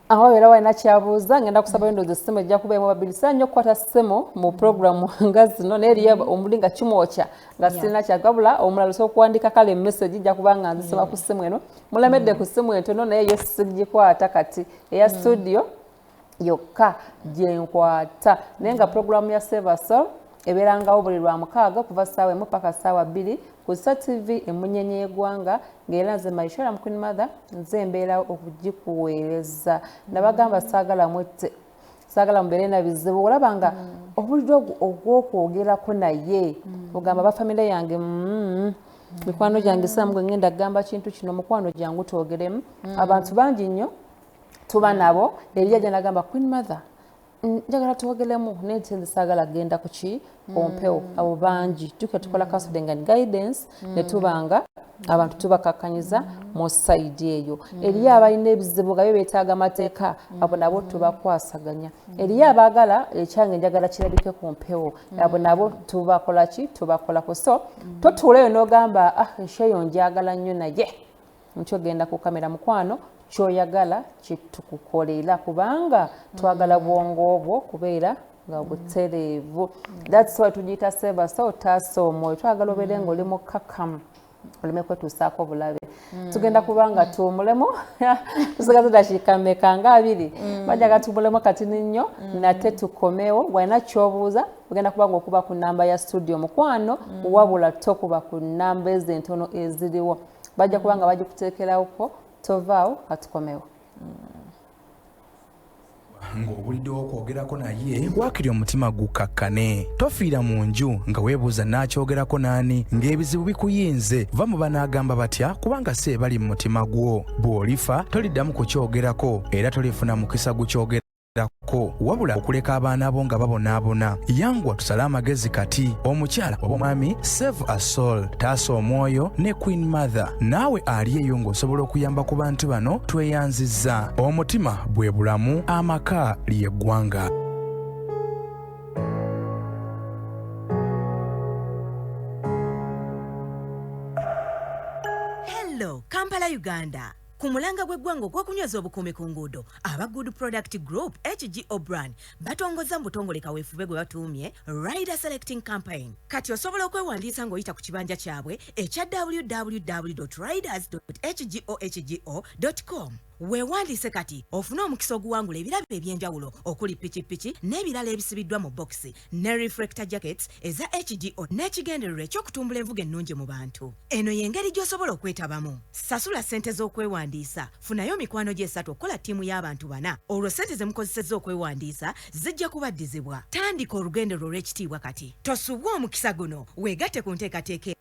Aho era walina kyabuuza ngenda kusaba endoozi essimu ejja kubeemu babirisa nnyo okukwata ssimu mu programu nga zino naye eriyo omuli nga kimwokya nga sirina kyagabula omulala osobola okuwandika kale message ejja kuba nga nzisoma ku ssimu eno mulemedde ku ssimu entono naye yo sigikwata kati eya studio yokka gyenkwata naye nga programu ya Sevaso ebeerangawo buli Lwamukaaga kuva ssaawa emu paka ssaawa 2 ku TV emunyenye y'eggwanga ng'era nze Maishara mu Queen Mother nze mbeera okugikuweereza nabagamba saagala mwette saagala mubeere na bizibu olabanga obulyo ogw'okwogerako naye ogamba bafamire yange mikwano gyange saamu gwe ngenda kugamba kintu kino mukwano gyangu twogeremu abantu bangi nnyo tuba nabo ebyajja nagamba Queen Mother njagala twogeremu naye nze saagala genda ku ki ompewo abo bangi tukola counseling and guidance ne tubanga abantu tubakakkanyiza mu side eyo eriyo abalina ebizibu nga beetaaga amateeka abo nabo tubakwasaganya eriyo abaagala ekyange njagala kirabike ku mpewo abo nabo tubakola ki tubakolako so totuuleyo n'ogamba esheyo njagala nnyo naye nkyogenda ku kamera mukwano kyoyagala kitukukolera kubanga twagala bwongo obwo kubeera nga butereevu that's why tugiyita Sevaso otaasa omwoyo twagala obeere ng'oli mukkakkamu oleme kwetuusaako bulabe tugenda kubanga tuwumulemu tusigaze dakiika mmeka nga 2 bajaga tuwumulemu katini nnyo nate tukomewo bwalina kyobuuza tugenda kubanga okuba ku nnamba ya studio mukwano wabula tokuba ku nnamba ezo entono eziriwo bajja kubanga bagikuteekerawoko tovaawo katukomewo
ng'obuliddewo okwogerako naye waakiri omutima gukakkane tofiira mu nju nga weebuuza n'akyogerako n'ani ng'ebizibu bikuyinze va mu banaagamba batya kubanga si ebali mu mutima gwo bw'olifa toliddamu kukyogerako era tolifuna mukisa gukyogerako wabula okuleka abaana bo nga babonaabona yangwa tusale amagezi kati omukyala oba omwami save a soul taasa omwoyo ne Queen Mother naawe ali eyo ng'osobola okuyamba ku bantu bano tweyanzizza omutima bwe bulamu amaka ly'eggwanga.
Hello Kampala Uganda ku mulanga gw'eggwanga ogw'okunyweza obukuumi ku nguudo aba Good Product Group HGO brand batongoza mu butongole kaweefube gwe batuumye Rider Selecting Campaign kati osobola okwewandiisa ng'oyita ku kibanja kyabwe ekya www.riders.hgohgo.com weewandiise kati ofune omukisa oguwangula ebirabo eby'enjawulo okuli pikipiki n'ebirala ebisibiddwa mu bokisi ne reflector jackets eza HGO n'ekigendererwa eky'okutumbula envuga ennungi mu bantu eno y'engeri gy'osobola okwetabamu sasula ssente z'okwewandiisa funayo mikwano gye 3 okukola ttiimu y'abantu 4 olwo ssente ze mukozesezza okwewandiisa zijja kubaddizibwa tandika olugendo olw'ekitiibwa kati tosubwa omukisa guno weegatte ku nteekateeka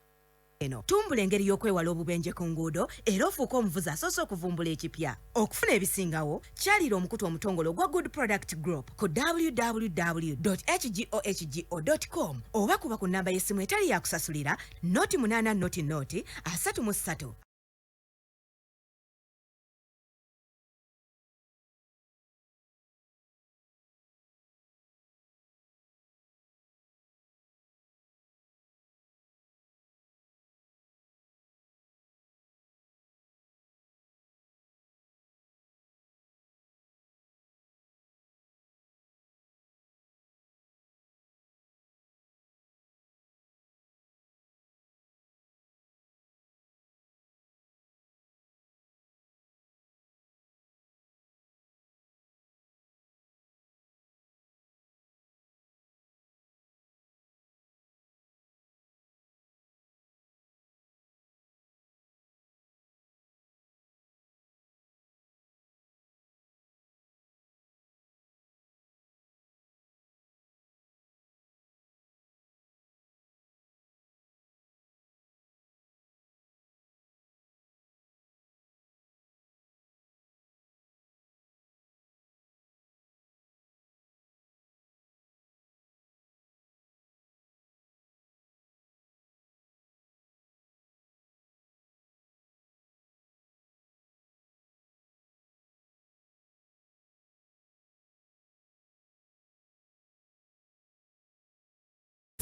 eno tumbula engeri y'okwewala obubenje ku nguudo era ofuuka omuvuzi asoose okuvumbula ekipya okufuna ebisingawo kyalira omukutu omutongole ogwa Good Product Group ku www.hgohgo.com oba kuba ku nnamba y'essimu etali yakusasulira noti 8 noti 33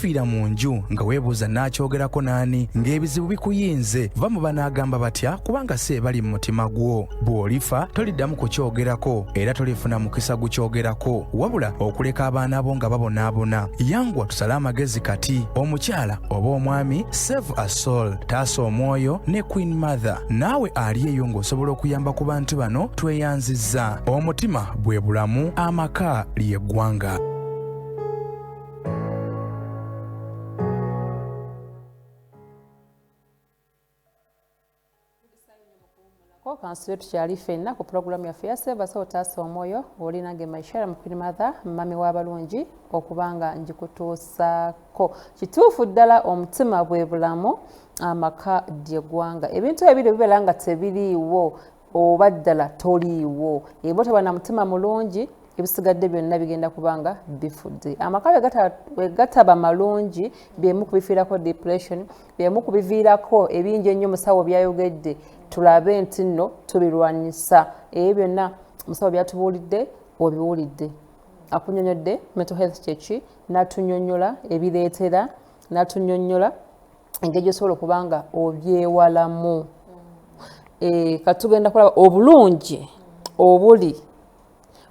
Fiira mu nju nga weebuuza n'akyogerako n'ani ng'ebizibu bikuyinze va mu banaagamba batya kubanga si bali mu mutima gwo. Bw'olifa toliddamu kukyogerako era tolifuna mukisa gukyogerako wabula okuleka abaana bo nga babonaabona. Yangwa tusale amagezi kati. Omukyala oba omwami save a soul, taasa omwoyo ne Queen Mother. Naawe ali eyo ng'osobola okuyamba ku bantu bano tweyanzizza. Omutima bwe bulamu, amaka ly'eggwanga.
Kansibe tukyali ffenna ku pulogulaamu yaffe ya Seebaasa Otaasa Omwoyo olinange Maishara mu Queen Mother mami w'abalungi okubanga njikutuusaako. Kituufu ddala omutima bwe bulamu, amaka ly'eggwanga. Ebintu ebiri bibeera nga tebiriiwo oba ddala toliiwo. Eba otaba na mutima mulungi ebisigadde byonna bigenda kubanga bifudde. Amaka bwe gataba malungi byemu kubifiirako depression, byemu kubiviirako ebingi ennyo musawo byayogedde. Tulabe nti nno tubirwanyisa. Ebyo byonna musawo byatubuulidde obiwulidde. Akunnyonnyodde mental health kyeki, n'atunyonnyola ebireetera, n'atunyonnyola engeri gy'osobola okubanga obyewalamu. Katugenda kulaba obulungi obuli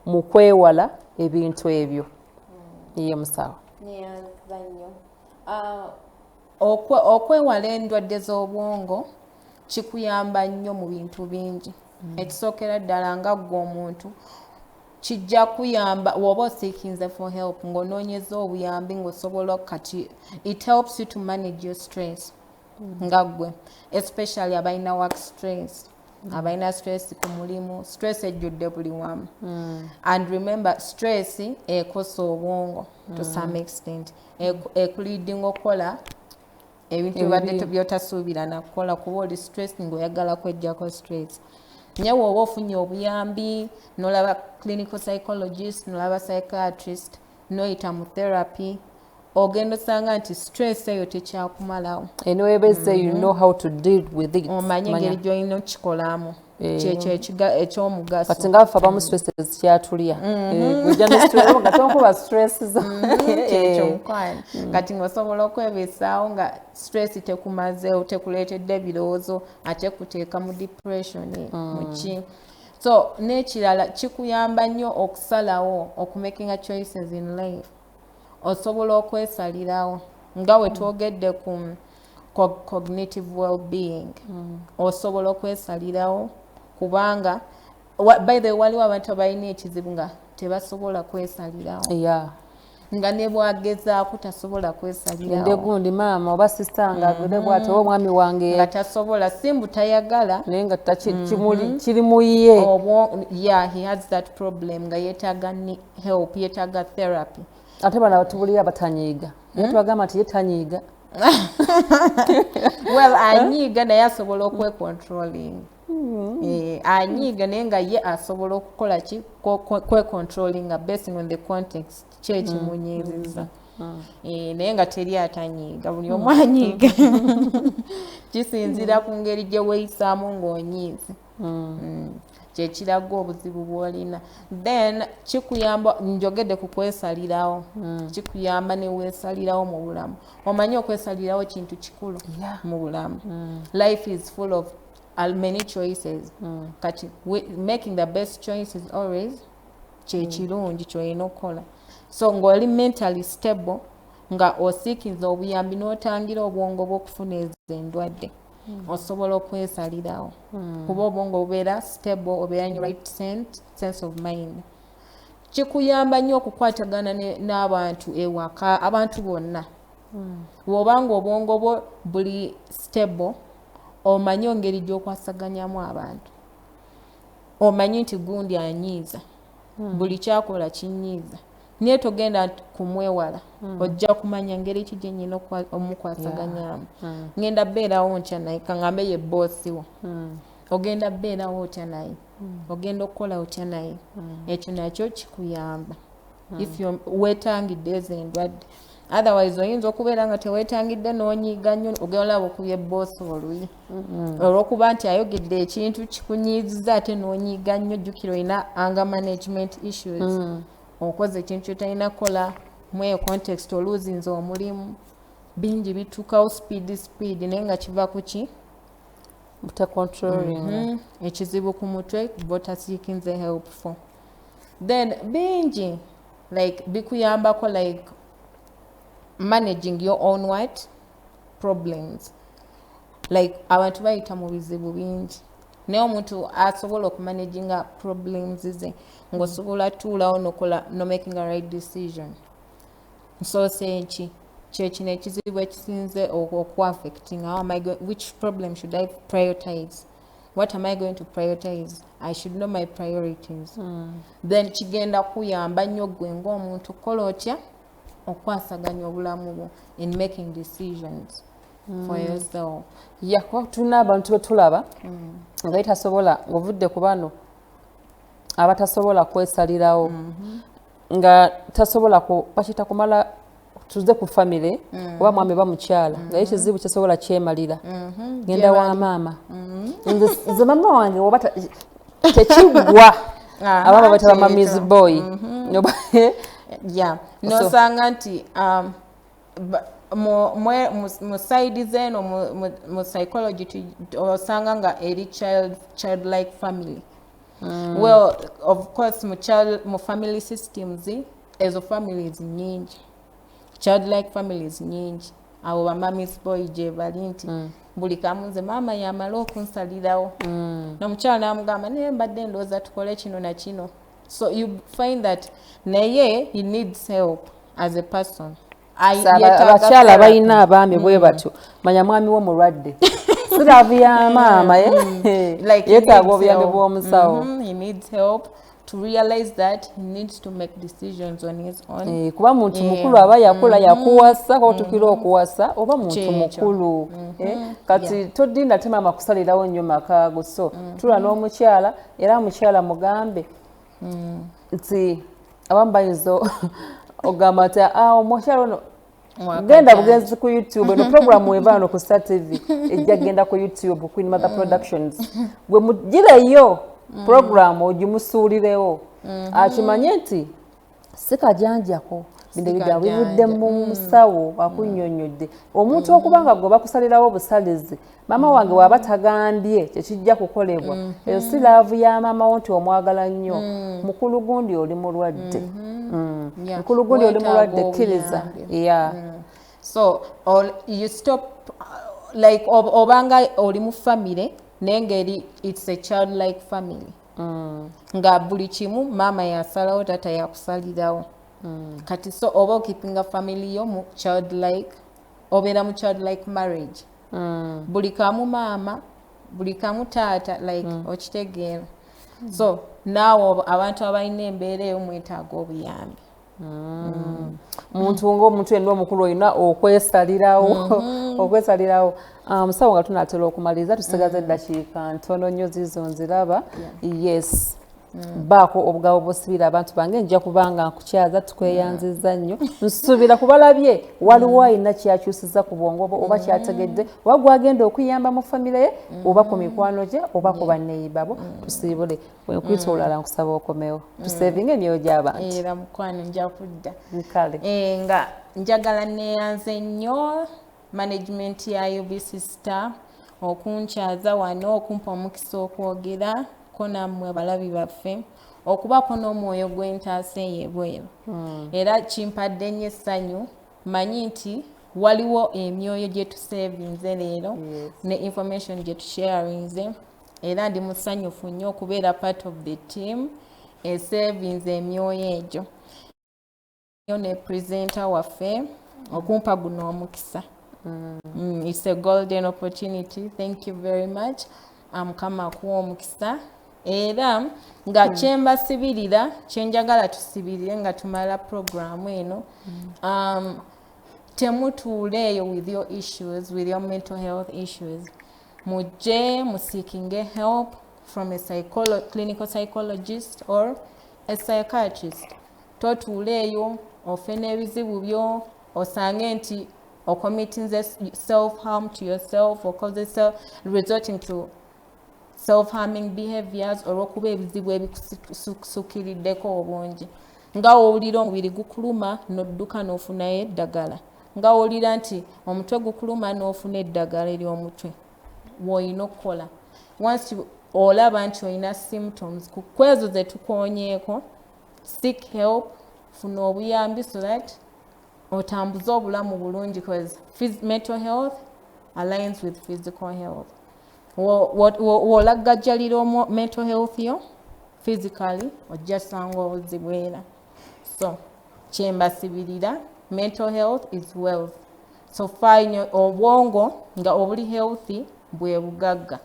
mu kwewala ebintu ebyo. Ye musawo.
Okwewala endwadde z'obwongo kikuyamba nnyo mu bintu bingi. Ekisookera ddala nga ggwe omuntu kijja kuyamba woba osiikinze for help ng'onoonyeza obuyambi ng'osobola kati it helps you to manage your stress nga ggwe, especially abalina work stress. Abalina stress ku mulimu, stress ejjudde buli wamu. And remember, stress ekosa obwongo to some extent. Ekuleading okukola ebintu ebadde byotasuubira nakukola kuba oli stress ng'oyagala kweggyako stress. Naye woba ofunye obuyambi, n'olaba clinical psychologist, n'olaba psychiatrist, n'oyita mu therapy, ogenda osanga nti stress eyo tekyakumalawo.
And webeze you know how to deal with it.
Omanye engeri gy'olina okikolamu. Kyekyo ekyomugaso.
Kati nga ffe abamu stresses kyatulya. Gujja ne stress nga tonkuba stresses.
Kyekyo mukwano. Kati ng'osobola okwebeesaawo nga stress tekumazeewo, tekuleetedde ebirowoozo, ate kuteeka mu depression muki. So n'ekirala kikuyamba nnyo okusalawo, okumakinga choices in life. Osobola okwesalirawo nga we twogedde ku cognitive well-being. Osobola okwesalirawo kubanga by the way waliwo abantu abalina ekizibu nga tebasobola kwesalirawo. Nga ne bwagezaako tasobola kwesalirawo.
Nde gundi maama oba sister nga agende bw'ati oba omwami wange
nga tasobola, simbu tayagala
naye nga kiri mu ye.
Yeah, he has that problem nga yeetaaga help, yeetaaga therapy.
Ate bana batubulira batanyiiga. Naye tubagamba nti ye tanyiiga.
Well, anyiiga naye asobola okwecontrolling. Anyiiga naye nga ye asobola okukola ki kwecontrolling basing on the context kyekimunyiizizza. Naye nga teri atanyiiga, buli omu anyiiga. Kisinziira ku ngeri gye weeyisaamu ng'onyiize. Kyekiraga obuzibu bw'olina. Then kikuyamba, njogedde ku kwesalirawo, kikuyamba ne weesalirawo mu bulamu. Omanyi okwesalirawo kintu kikulu mu bulamu. Life is full of many choices. Kati making the best choices always kyekirungi ky'olina okukola. So ng'oli mentally stable, nga osiikiza obuyambi n'otangira obwongo bw'okufuna ezo endwadde. Osobola okwesalirawo kuba obwongo bubeera stable, obeera in right sense of mind. Kikuyamba nnyo okukwatagana n'abantu ewaka, abantu bonna. Bw'obanga obwongo bwo buli stable, omanyi engeri gy'okwasaganyamu abantu. Omanyi nti gundi anyiiza, buli kyakola kinyiiza. Naye togenda kumwewala, ojja kumanya ngeri ki gye nnyina omukwasaganyamu. Ngenda beerawo ntya naye, kaŋŋambe ye boosi wo. Ogenda beerawo otya naye, ogenda okukola otya naye. Ekyo nakyo kikuyamba if weetangidde ezo endwadde. Otherwise oyinza okubeera nga teweetangidde n'onyiiga nnyo, ogenda olaba okubye boosi oluyi. Olw'okuba nti ayogedde ekintu kikunyiizizza ate n'onyiiga nnyo, jjukira olina anger management issues. Okoze ekintu kyotalina kukola, mweyo context oluzinze omulimu bingi bituukawo speed naye nga kiva ku ki
controlling
ekizibu ku mutwe botasiikinze help for then bingi like bikuyambako like managing your own what problems like abantu bayita mu bizibu bingi naye omuntu asobola okumanaginga problems ze ng'osobola tuulawo no making a right decision so senki kyekino ekizibu ekisinze okuaffecting which problem should I prioritize, what am I going to prioritize, I should know my priorities. Then kigenda kuyamba nnyo gwe ng'omuntu kola otya okwasaganya obulamu bwo in making decisions for yourself.
Kwa tuna abantu betulaba nga itasobola ng'ovudde ku bano abatasobola kwesalirawo nga tasobola bakita kumala tuze ku family oba mwami ba mukyala nga ekizibu kyasobola kyemalira genda wa maama nze mama wange oba tekigwa ababa bataba mamizi boy
nosanga nti mu side zeno mu psychology osanga nga eri childlike family. Well, of course mu family systems ezo families nyingi, childlike families nyingi, abo ba mami's boy je bali nti buli kamunze mama yamala okunsalirawo n'omukyala n'amugamba naye mbadde ndowooza tukole kino na kino. So you find that naye he needs help as a person.
Abakyala balina abaami bwe batyo manya mwami wo mulwadde siravu ya maama yetaaga obuyambi bw'omusawo.
He needs help to realize that he needs to make decisions on his own.
Kuba muntu mukulu aba yakula yakuwasa kotukira okuwasa oba muntu mukulu kati todinda te maama kusalirawo nnyo maka go. So tula n'omukyala era omukyala mugambe nti abamu bayinza ogamba ati omukyala ono genda bugenzi ku YouTube no program wevano ku Star TV ejja genda ku YouTube Queen Mother Productions gwe mugireyo program ogimusuulirewo akimanye nti sikajanjako bindebija bivudde mu musawo akunnyonnyodde omuntu okubanga gwe bakusalirawo obusalizi mama wange waba tagambye kyekijja kukolebwa eyo si laavu ya mama wo nti omwagala nnyo mukulu gundi oli mulwadde mukulu gundi oli mulwadde kkiriza
so you stop like obanga oli mu family nengeri it's a childlike family nga buli kimu mama yasalawo tata yakusalirawo kati so oba okipinga family yo mu childlike obeera mu childlike marriage buli kamu mama buli kamu taata like okitegeera so naawe abantu abalina embeera eyo mwetaaga obuyambi
muntu ng'omuntu yenna omukulu olina okwesalirawo musawo nga tunaatera okumaliriza tusigaze eddakiika ntono nnyo zizo nziraba yes baako obugabo bw'osibira abantu bange nja kubanga nkukyaza tukweyanziza nnyo nsuubira kubalabye waliwo alina kyakyusiza ku bwongo bwo oba kyategedde oba gwagenda okuyamba mu famire ye oba ku mikwano gye oba ku banneeyibabo tusiibule wenkuyita olala nkusaba okomewo tusevinga emyoyo gy'abantu
era mukwano nja kudda
nkale
nga njagala neeyanze nnyo management ya UBC Star okunkyaza wano okumpa omukisa okwogera ko nammwe abalabi baffe okubako n'omwoyo gw'entaasa ey'ebweru era kimpadde nnyo essanyu manyi nti waliwo emyoyo gye tusevinze leero ne information gye tusharinze era ndi musanyufu nnyo okubeera part of the team esevinze emyoyo egyo ne presenter waffe okumpa guno omukisa. It's a golden opportunity. Thank you very much. Mukama kuwa omukisa era nga kyembasibirira kyenjagala tusibirire nga tumala programu eno temutuuleeyo with your issues, with your mental health issues, mujje musiikinge help from a clinical psychologist or a psychiatrist. Totuuleeyo ofene ebizibu byo osange nti committing self-harm to yourself or resorting to self-harming behaviors or okuba ebizibu ebikusuukiriddeko obungi. nga owulira omubiri gukuluma n'odduka n'ofunayo eddagala nga owulira nti omutwe gukuluma n'ofuna eddagala ery'omutwe w'olina okukola once olaba nti olina symptoms ku ezo ze tukoonyeeko seek help funa obuyambi so that otambuze obulamu bulungi because mental health aligns with physical health w'olagajjalira mental health yo physically ojja sanga obuzibu era so kyembasibirira mental health is wealth so fine obwongo nga obuli healthy bwe bugagga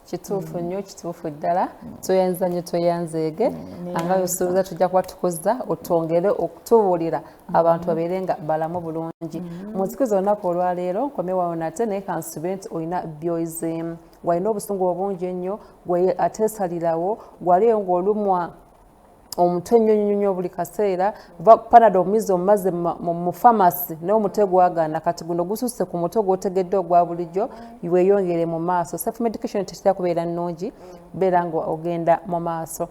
kituufu nnyo kituufu ddala toyanza nnyo toyanzeege anga yosuubiza tujja kuba tukozza otwongere okutubuulira abantu babeere nga balamu bulungi muzikiza olunaku olwaleero nkomewawo nate naye kansubire nti olina byoyizeemu walina obusungu obungi ennyo gwe ateesalirawo gwaliyo ng'olumwa omutwe nnyo buli kaseera panado omumizi omumaze mu famasi naye omutwe gwagaana kati guno gususse ku mutwe gw'otegedde ogwa bulijjo weeyongere mu maaso self medication tetera kubeera nnungi beera nga ogenda mu maaso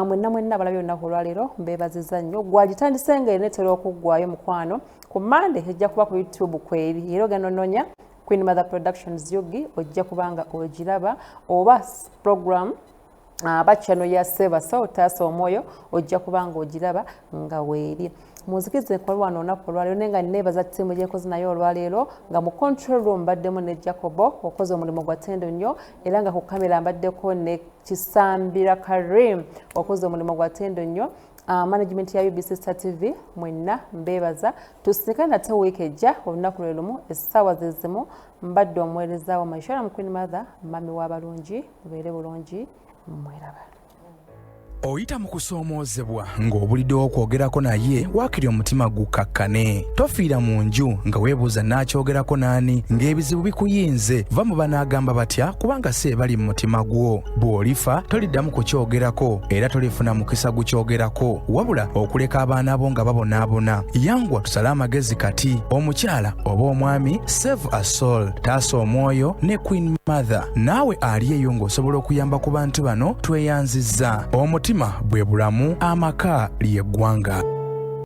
mwenna abalabye olunaku olwaleero mbeebaziza nnyo gwagitandise nga enetera okuggwayo mukwano ku mande ejja kuba ku youtube kweri era ogenda ononya Queen Mother Productions Yugi ojja kubanga ogiraba oba program bachano ya seva so taso omwoyo ojja kubanga ogiraba nga weeri muzikize kwa lwano olunaku olwaleero nenga nebaza ttiimu gyekoze nayo olwaleero nga mu control room mbaddemu ne Jacobo okoze omulimu gwa ttendo nnyo era nga ku kamera mbaddeko ne Kisambira Karim okoze omulimu gwa ttendo nnyo management ya UBC Star TV mwenna mbebaza tusika nate week ejja olunaku lwe lumu essaawa zezimu mbadde omuweereza wa Maishara Queen Mother mami w'abalungi mubeere bulungi mweraba
oyita mu kusoomoozebwa ng'obulidde okwogerako naye waakiri omutima gukakkane tofiira mu nju nga weebuuza n'akyogerako n'ani ng'ebizibu bikuyinze va mu banaagamba batya kubanga si ebali mu mutima gwo bw'olifa toliddamu kukyogerako era tolifuna mukisa gukyogerako wabula okuleka abaana bo nga babonaabona yangwa tusale amagezi kati omukyala oba omwami save a soul taasa omwoyo ne Queen Mother naawe ali eyo ng'osobola okuyamba ku bantu bano tweyanzizza omutima bwe bulamu amaka ly'eggwanga